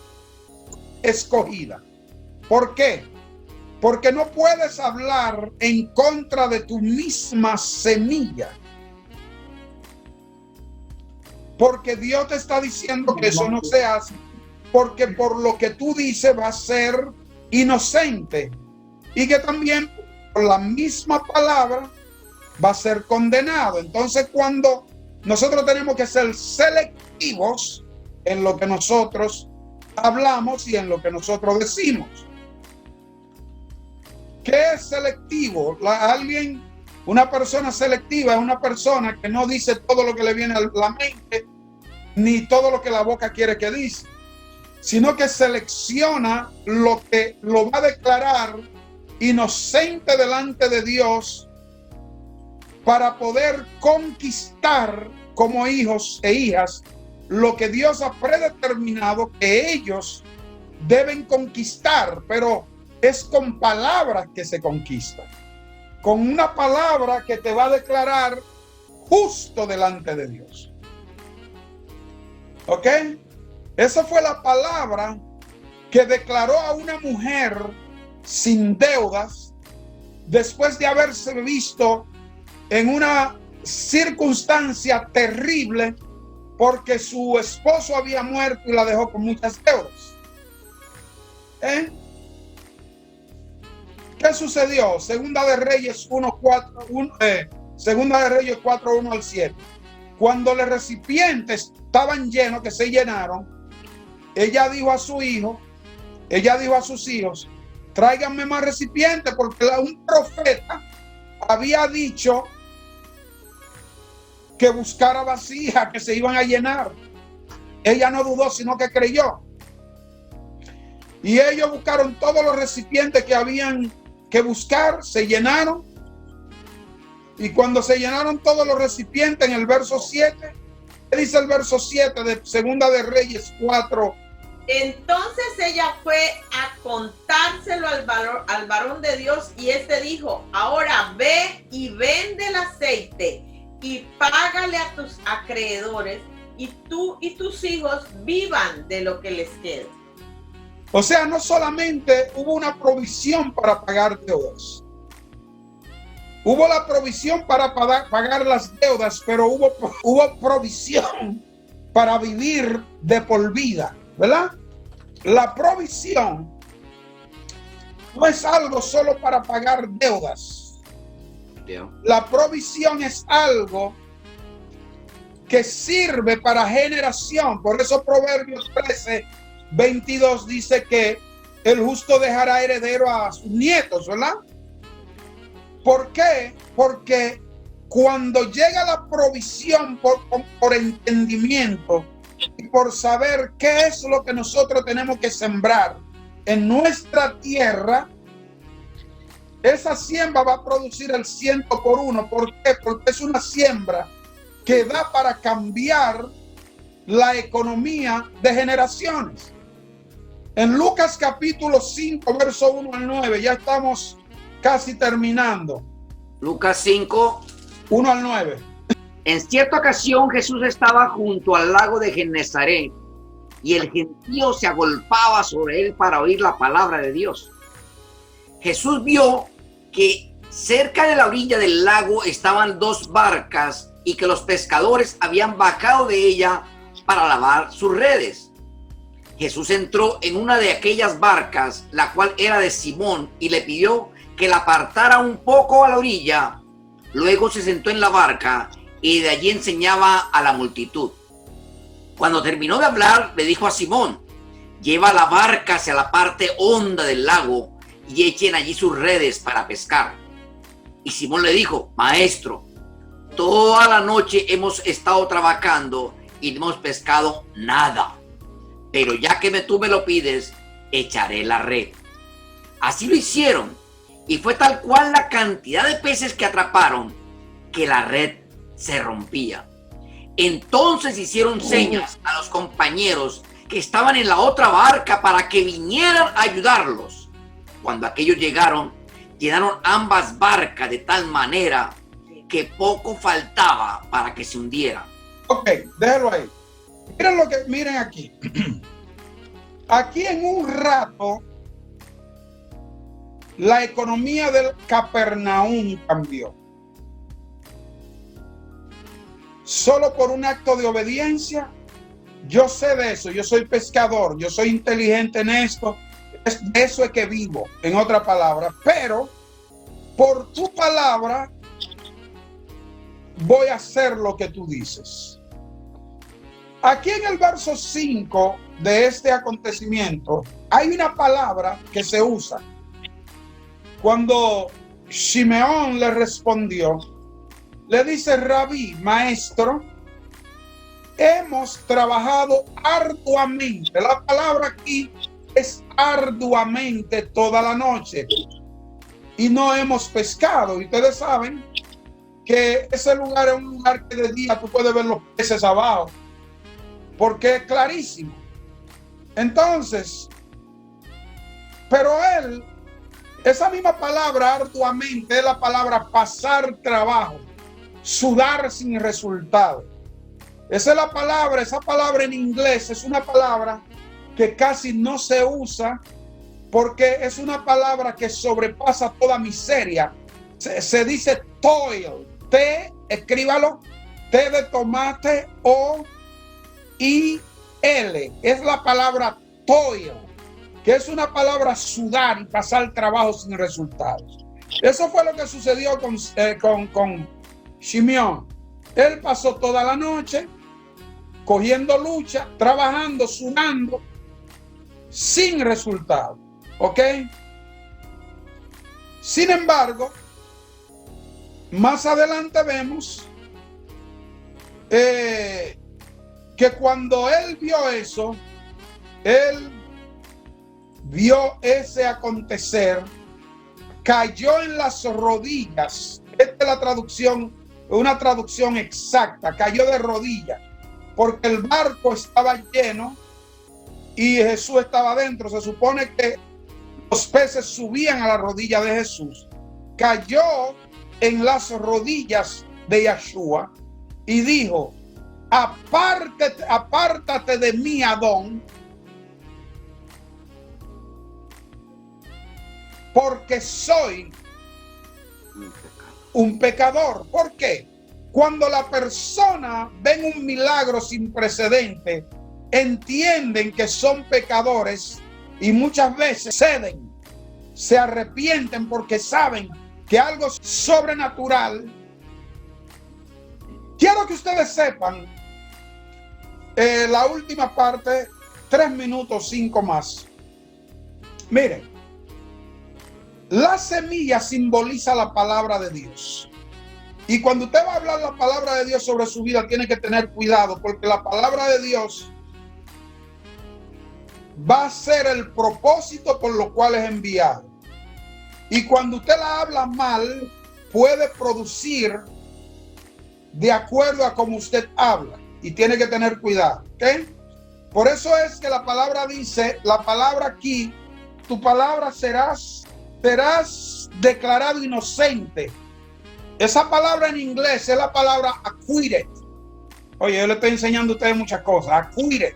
escogida. ¿Por qué? Porque no puedes hablar en contra de tu misma semilla. Porque Dios te está diciendo que eso no se hace, porque por lo que tú dices va a ser inocente y que también por la misma palabra va a ser condenado. Entonces, cuando nosotros tenemos que ser selectivos en lo que nosotros hablamos y en lo que nosotros decimos. ¿Qué es selectivo? Una persona selectiva es una persona que no dice todo lo que le viene a la mente, ni todo lo que la boca quiere que dice, sino que selecciona lo que lo va a declarar inocente delante de Dios para poder conquistar como hijos e hijas lo que Dios ha predeterminado que ellos deben conquistar, pero es con palabras que se conquista, con una palabra que te va a declarar justo delante de Dios. ¿Ok? Esa fue la palabra que declaró a una mujer sin deudas después de haberse visto en una circunstancia terrible porque su esposo había muerto y la dejó con muchas deudas. ¿Qué sucedió? Segunda de Reyes 4:1 al 7. Cuando los recipientes estaban llenos, que se llenaron, ella dijo a sus hijos, tráiganme más recipientes, porque un profeta había dicho que buscara vasijas que se iban a llenar. Ella no dudó, sino que creyó. Y ellos buscaron todos los recipientes que habían que buscar, se llenaron. Y cuando se llenaron todos los recipientes, en el verso 7, ¿qué dice el verso 7 de Segunda de Reyes 4? Entonces ella fue a contárselo al varón de Dios, y este dijo: ahora ve y vende el aceite y págale a tus acreedores, y tú y tus hijos vivan de lo que les quede. O sea, no solamente hubo una provisión para pagar deudas, hubo la provisión para pagar las deudas, pero hubo provisión para vivir de por vida, ¿verdad? La provisión no es algo solo para pagar deudas. La provisión es algo que sirve para generación. Por eso Proverbios 13:22 dice que el justo dejará heredero a sus nietos, ¿verdad? ¿Por qué? Porque cuando llega la provisión por entendimiento y por saber qué es lo que nosotros tenemos que sembrar en nuestra tierra, esa siembra va a producir el 100 por 1. ¿Por qué? Porque es una siembra que da para cambiar la economía de generaciones. En Lucas capítulo 5, verso 1 al 9, ya estamos casi terminando. Lucas 5, 1 al 9. En cierta ocasión Jesús estaba junto al lago de Genesaret y el gentío se agolpaba sobre él para oír la palabra de Dios. Jesús vio que cerca de la orilla del lago estaban dos barcas y que los pescadores habían bajado de ella para lavar sus redes. Jesús entró en una de aquellas barcas, la cual era de Simón, y le pidió que la apartara un poco a la orilla. Luego se sentó en la barca y de allí enseñaba a la multitud. Cuando terminó de hablar, le dijo a Simón: lleva la barca hacia la parte honda del lago y echen allí sus redes para pescar. Y Simón le dijo: maestro, toda la noche hemos estado trabajando y no hemos pescado nada, pero ya que tú me lo pides, echaré la red. Así lo hicieron, y fue tal cual la cantidad de peces que atraparon que la red se rompía. Entonces hicieron señas a los compañeros que estaban en la otra barca para que vinieran a ayudarlos. Cuando aquellos llegaron, llenaron ambas barcas de tal manera que poco faltaba para que se hundieran. Ok, déjalo ahí. Miren aquí. Aquí en un rato, la economía del Capernaum cambió. Solo por un acto de obediencia. Yo sé de eso, yo soy pescador, yo soy inteligente en esto, de eso es que vivo, en otra palabra, pero por tu palabra voy a hacer lo que tú dices. Aquí en el verso 5 de este acontecimiento hay una palabra que se usa. Cuando Simeón le respondió, le dice: Rabí, maestro, hemos trabajado arduamente. La palabra aquí es arduamente toda la noche y no hemos pescado. Y ustedes saben que ese lugar es un lugar que de día tú puedes ver los peces abajo, porque es clarísimo. Entonces, pero él, esa misma palabra arduamente es la palabra pasar trabajo, sudar sin resultado. Esa es la palabra, esa palabra en inglés es una palabra que casi no se usa porque es una palabra que sobrepasa toda miseria. Se dice toil, T, escríbalo, T de tomate, O-I-L, es la palabra toil, que es una palabra sudar y pasar trabajo sin resultados. Eso fue lo que sucedió con Simeón. Él pasó toda la noche cogiendo lucha, trabajando, sudando, sin resultado. ¿Ok? Sin embargo, más adelante vemos que cuando él vio eso, él vio ese acontecer, cayó en las rodillas. Esta es la traducción, una traducción exacta, cayó de rodillas, porque el barco estaba lleno y Jesús estaba dentro. Se supone que los peces subían a la rodilla de Jesús. Cayó en las rodillas de Yeshua y dijo: apártate de mí, Adón, porque soy un pecador. ¿Por qué? Cuando la persona ven un milagro sin precedente, entienden que son pecadores y muchas veces ceden, se arrepienten porque saben que algo sobrenatural. Quiero que ustedes sepan la última parte, 3 minutos, 5 más. Miren, la semilla simboliza la palabra de Dios. Y cuando usted va a hablar la palabra de Dios sobre su vida, tiene que tener cuidado, porque la palabra de Dios va a ser el propósito por lo cual es enviado. Y cuando usted la habla mal, puede producir de acuerdo a cómo usted habla. Y tiene que tener cuidado. ¿Ok? Por eso es que la palabra dice, la palabra aquí, tu palabra serás declarado inocente. Esa palabra en inglés es la palabra acquitted. Oye, yo le estoy enseñando a ustedes muchas cosas. Acquitted.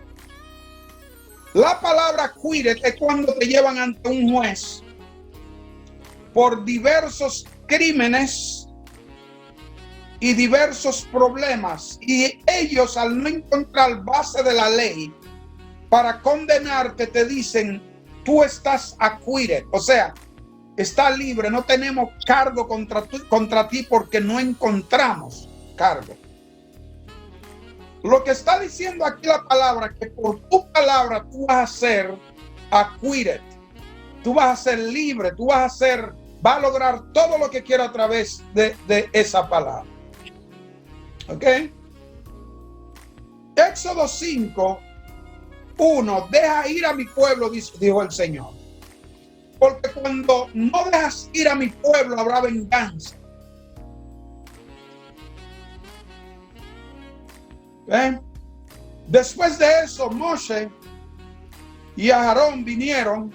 La palabra acquitted es cuando te llevan ante un juez por diversos crímenes y diversos problemas, y ellos, al no encontrar base de la ley para condenarte, te dicen: tú estás acquitted, o sea, está libre, no tenemos cargo contra ti porque no encontramos cargo. Lo que está diciendo aquí la palabra, que por tu palabra tú vas a ser acquitted, tú vas a ser libre, tú vas a lograr todo lo que quiera a través de esa palabra. ¿Ok? Éxodo 5:1, deja ir a mi pueblo, dijo el Señor, porque cuando no dejas ir a mi pueblo habrá venganza. ¿Eh? Después de eso, Moshe y Aarón vinieron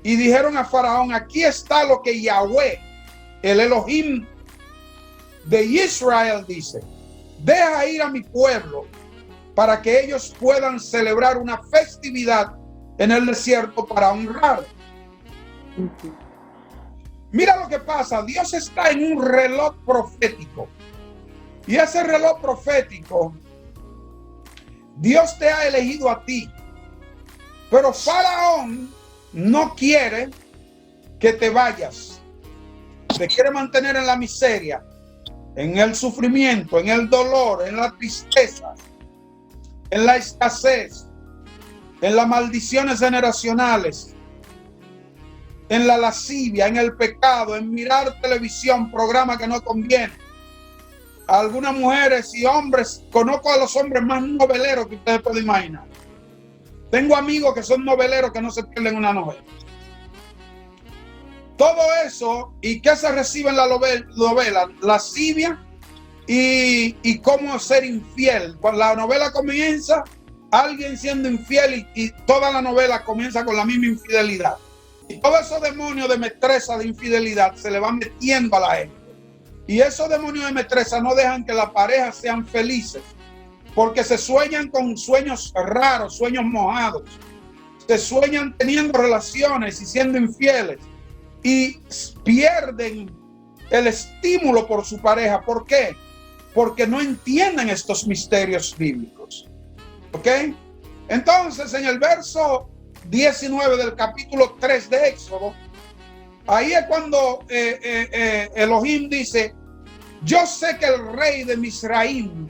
y dijeron a Faraón: aquí está lo que Yahweh, el Elohim de Israel, dice: deja ir a mi pueblo para que ellos puedan celebrar una festividad en el desierto para honrar. Mira lo que pasa, Dios está en un reloj profético. Y ese reloj profético, Dios te ha elegido a ti. Pero Faraón no quiere que te vayas. Te quiere mantener en la miseria, en el sufrimiento, en el dolor, en la tristeza, en la escasez, en las maldiciones generacionales, en la lascivia, en el pecado, en mirar televisión, programa que no conviene. Algunas mujeres y hombres, conozco a los hombres más noveleros que ustedes pueden imaginar. Tengo amigos que son noveleros que no se pierden una novela. Todo eso, ¿y qué se recibe en la novela? Lascivia y cómo ser infiel. Cuando la novela comienza, alguien siendo infiel y toda la novela comienza con la misma infidelidad. Y todos esos demonios de metresa, de infidelidad, se le van metiendo a la gente. Y esos demonios de metresa no dejan que las parejas sean felices, porque se sueñan con sueños raros, sueños mojados. Se sueñan teniendo relaciones y siendo infieles. Y pierden el estímulo por su pareja. ¿Por qué? Porque no entienden estos misterios bíblicos. ¿Ok? Entonces, en el verso 19 del capítulo 3 de Éxodo, ahí es cuando Elohim dice: yo sé que el rey de Misraim,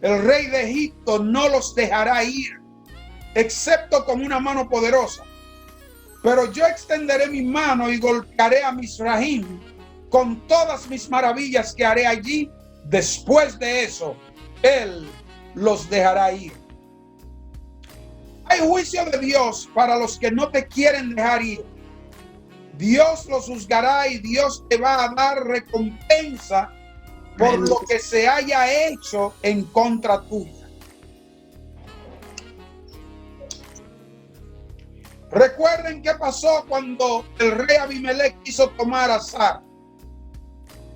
el rey de Egipto, no los dejará ir, excepto con una mano poderosa. Pero yo extenderé mi mano y golpearé a Misraim con todas mis maravillas que haré allí. Después de eso, él los dejará ir. Hay juicio de Dios para los que no te quieren dejar ir. Dios los juzgará y Dios te va a dar recompensa por lo que se haya hecho en contra tuya. Recuerden qué pasó cuando el rey Abimelech quiso tomar a Sara.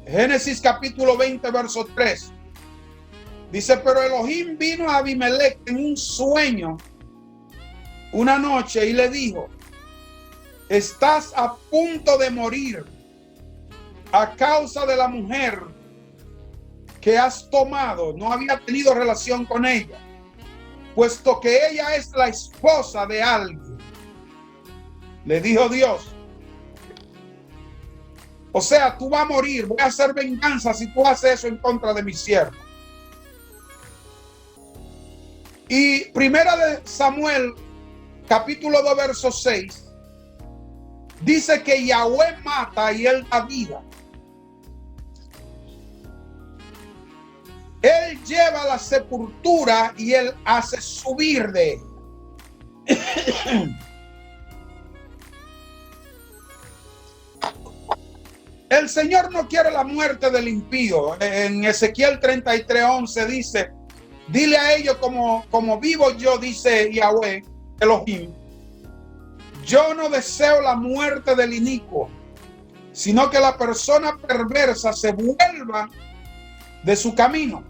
Génesis capítulo 20, verso 3. Dice: pero Elohim vino a Abimelech en un sueño una noche y le dijo: estás a punto de morir a causa de la mujer que has tomado. No había tenido relación con ella, puesto que ella es la esposa de alguien. Le dijo Dios: o sea, tú vas a morir, voy a hacer venganza si tú haces eso en contra de mi siervo. Y primera de Samuel, capítulo 2, verso 6, dice que Yahweh mata y él da vida. Él lleva la sepultura y él hace subir de ella. El Señor no quiere la muerte del impío. En Ezequiel 33:11 dice: dile a ellos como vivo yo, dice Yahweh Elohim, yo no deseo la muerte del inicuo, sino que la persona perversa se vuelva de su camino.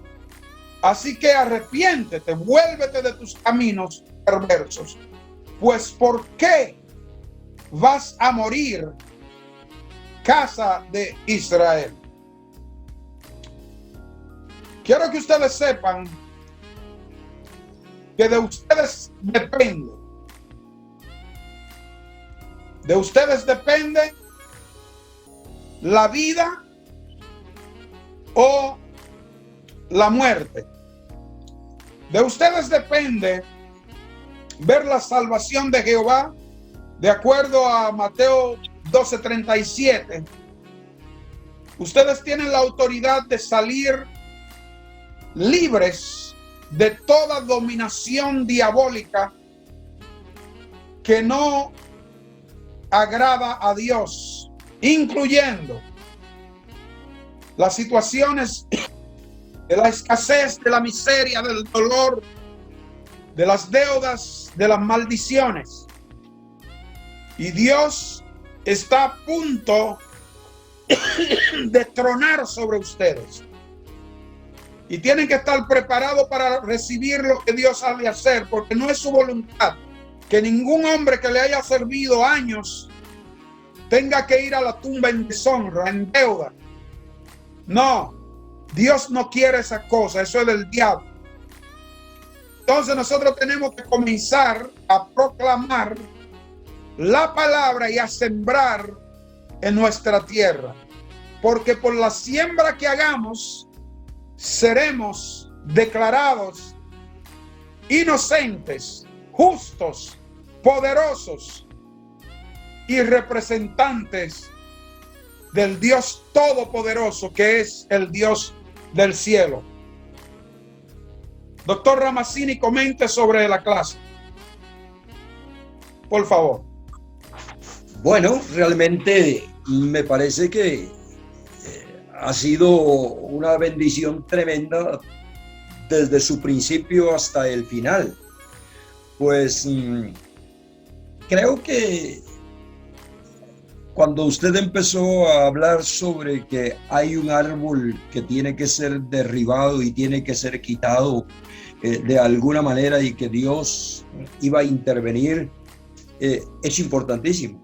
Así que arrepiéntete, vuélvete de tus caminos perversos. Pues ¿por qué vas a morir, casa de Israel? Quiero que ustedes sepan que de ustedes depende. De ustedes depende la vida o la muerte. De ustedes depende ver la salvación de Jehová, de acuerdo a Mateo 12:37. Ustedes tienen la autoridad de salir libres de toda dominación diabólica que no agrada a Dios, incluyendo las situaciones de la escasez, de la miseria, del dolor, de las deudas, de las maldiciones. Y Dios está a punto de tronar sobre ustedes. Y tienen que estar preparados para recibir lo que Dios ha de hacer, porque no es su voluntad que ningún hombre que le haya servido años tenga que ir a la tumba en deshonra, en deuda. No, Dios no quiere esa cosa, eso es del diablo. Entonces nosotros tenemos que comenzar a proclamar la palabra y a sembrar en nuestra tierra, porque por la siembra que hagamos seremos declarados inocentes, justos, poderosos y representantes del Dios Todopoderoso, que es el Dios del cielo. Doctor Ramazzini, comente sobre la clase, por favor. Bueno, realmente me parece que ha sido una bendición tremenda desde su principio hasta el final. Pues creo que cuando usted empezó a hablar sobre que hay un árbol que tiene que ser derribado y tiene que ser quitado de alguna manera y que Dios iba a intervenir, es importantísimo.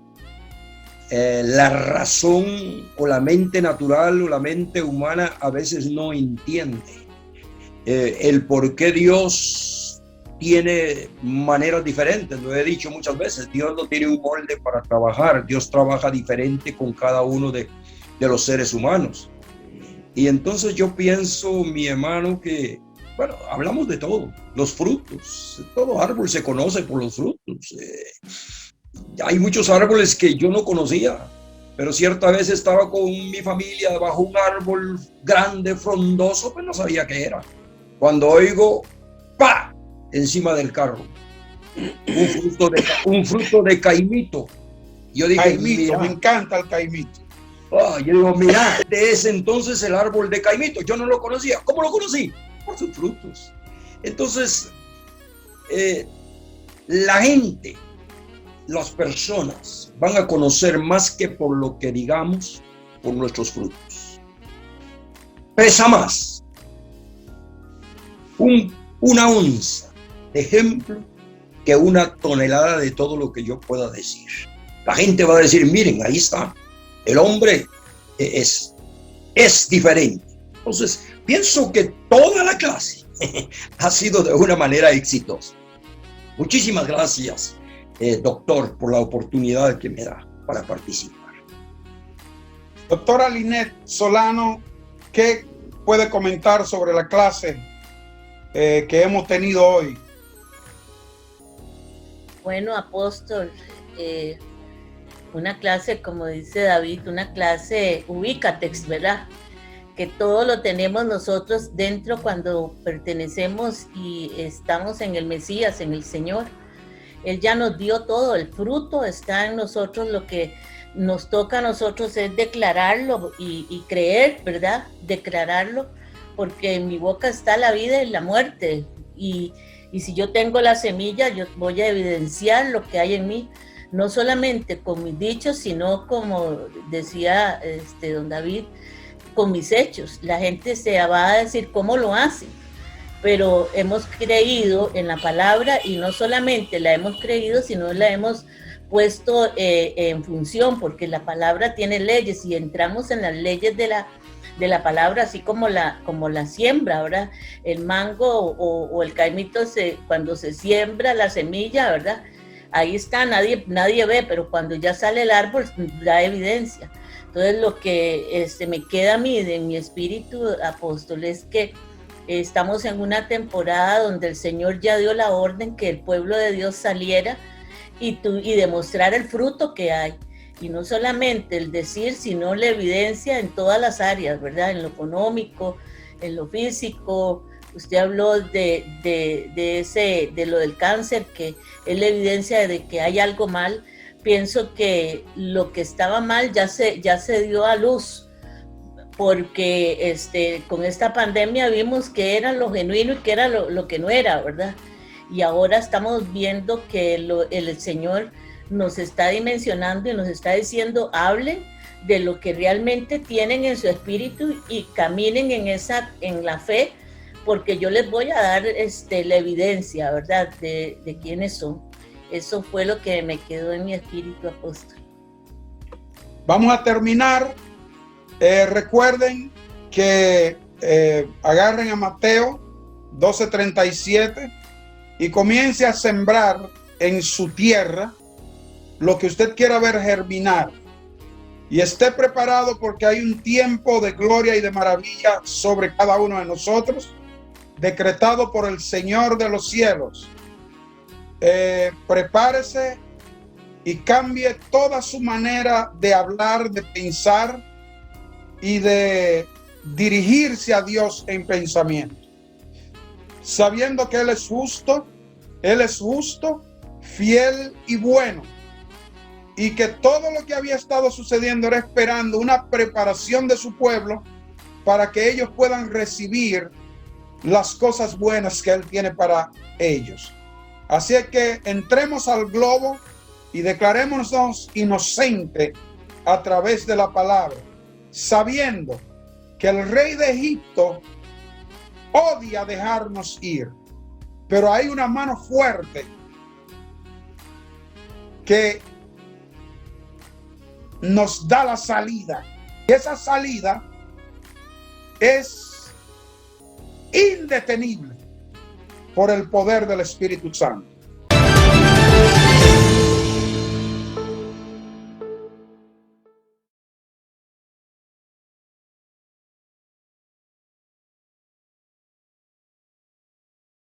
La razón o la mente natural o la mente humana a veces no entiende el por qué Dios tiene maneras diferentes. Lo he dicho muchas veces, Dios no tiene un molde para trabajar, Dios trabaja diferente con cada uno de los seres humanos. Y entonces yo pienso, mi hermano, que bueno, hablamos de todo, los frutos, todo árbol se conoce por los frutos. Hay muchos árboles que yo no conocía, pero cierta vez estaba con mi familia bajo un árbol grande, frondoso, pues no sabía qué era. Cuando oigo, ¡pa!, encima del carro, un fruto de caimito. Yo dije, Caimito, me encanta el caimito. Yo digo, mira, de ese entonces el árbol de caimito, yo no lo conocía. ¿Cómo lo conocí? Por sus frutos. Entonces, la gente, las personas van a conocer más que por lo que digamos, por nuestros frutos. Pesa más una onza de ejemplo que una tonelada de todo lo que yo pueda decir. La gente va a decir, miren, ahí está, el hombre es diferente. Entonces, pienso que toda la clase ha sido de una manera exitosa. Muchísimas gracias, doctor, por la oportunidad que me da para participar. Doctora Linet Solano, ¿qué puede comentar sobre la clase que hemos tenido hoy? Bueno, apóstol, una clase, como dice David, una clase ubícatex, ¿verdad? Que todo lo tenemos nosotros dentro cuando pertenecemos y estamos en el Mesías, en el Señor. Él ya nos dio todo, el fruto está en nosotros, lo que nos toca a nosotros es declararlo y creer, ¿verdad? Declararlo, porque en mi boca está la vida y la muerte, y si yo tengo la semilla, yo voy a evidenciar lo que hay en mí, no solamente con mis dichos, sino como decía don David, con mis hechos. La gente se va a decir cómo lo hacen, pero hemos creído en la palabra y no solamente la hemos creído, sino la hemos puesto en función, porque la palabra tiene leyes y entramos en las leyes de la palabra, así como la siembra, ¿verdad? El mango o el caimito, cuando se siembra la semilla, ¿verdad? Ahí está, nadie ve, pero cuando ya sale el árbol da evidencia. Entonces lo que me queda a mí de mi espíritu, apóstol, es que estamos en una temporada donde el Señor ya dio la orden que el pueblo de Dios saliera y demostrar el fruto que hay. Y no solamente el decir, sino la evidencia en todas las áreas, ¿verdad? En lo económico, en lo físico. Usted habló de lo del cáncer, que es la evidencia de que hay algo mal. Pienso que lo que estaba mal ya se dio a luz, porque con esta pandemia vimos que era lo genuino y que era lo que no era, ¿verdad? Y ahora estamos viendo que el Señor nos está dimensionando y nos está diciendo, hablen de lo que realmente tienen en su espíritu y caminen en la fe porque yo les voy a dar la evidencia, ¿verdad? De quiénes son. Eso fue lo que me quedó en mi espíritu, apóstol. Vamos a terminar. Recuerden que agarren a Mateo 12:37 y comience a sembrar en su tierra lo que usted quiera ver germinar. Y esté preparado porque hay un tiempo de gloria y de maravilla sobre cada uno de nosotros, decretado por el Señor de los cielos. Prepárese y cambie toda su manera de hablar, de pensar y de dirigirse a Dios en pensamiento, sabiendo que Él es justo, fiel y bueno, y que todo lo que había estado sucediendo era esperando una preparación de su pueblo para que ellos puedan recibir las cosas buenas que Él tiene para ellos. Así es que entremos al globo y declarémonos inocentes a través de la palabra, sabiendo que el rey de Egipto odia dejarnos ir, pero hay una mano fuerte que nos da la salida. Y esa salida es indetenible por el poder del Espíritu Santo.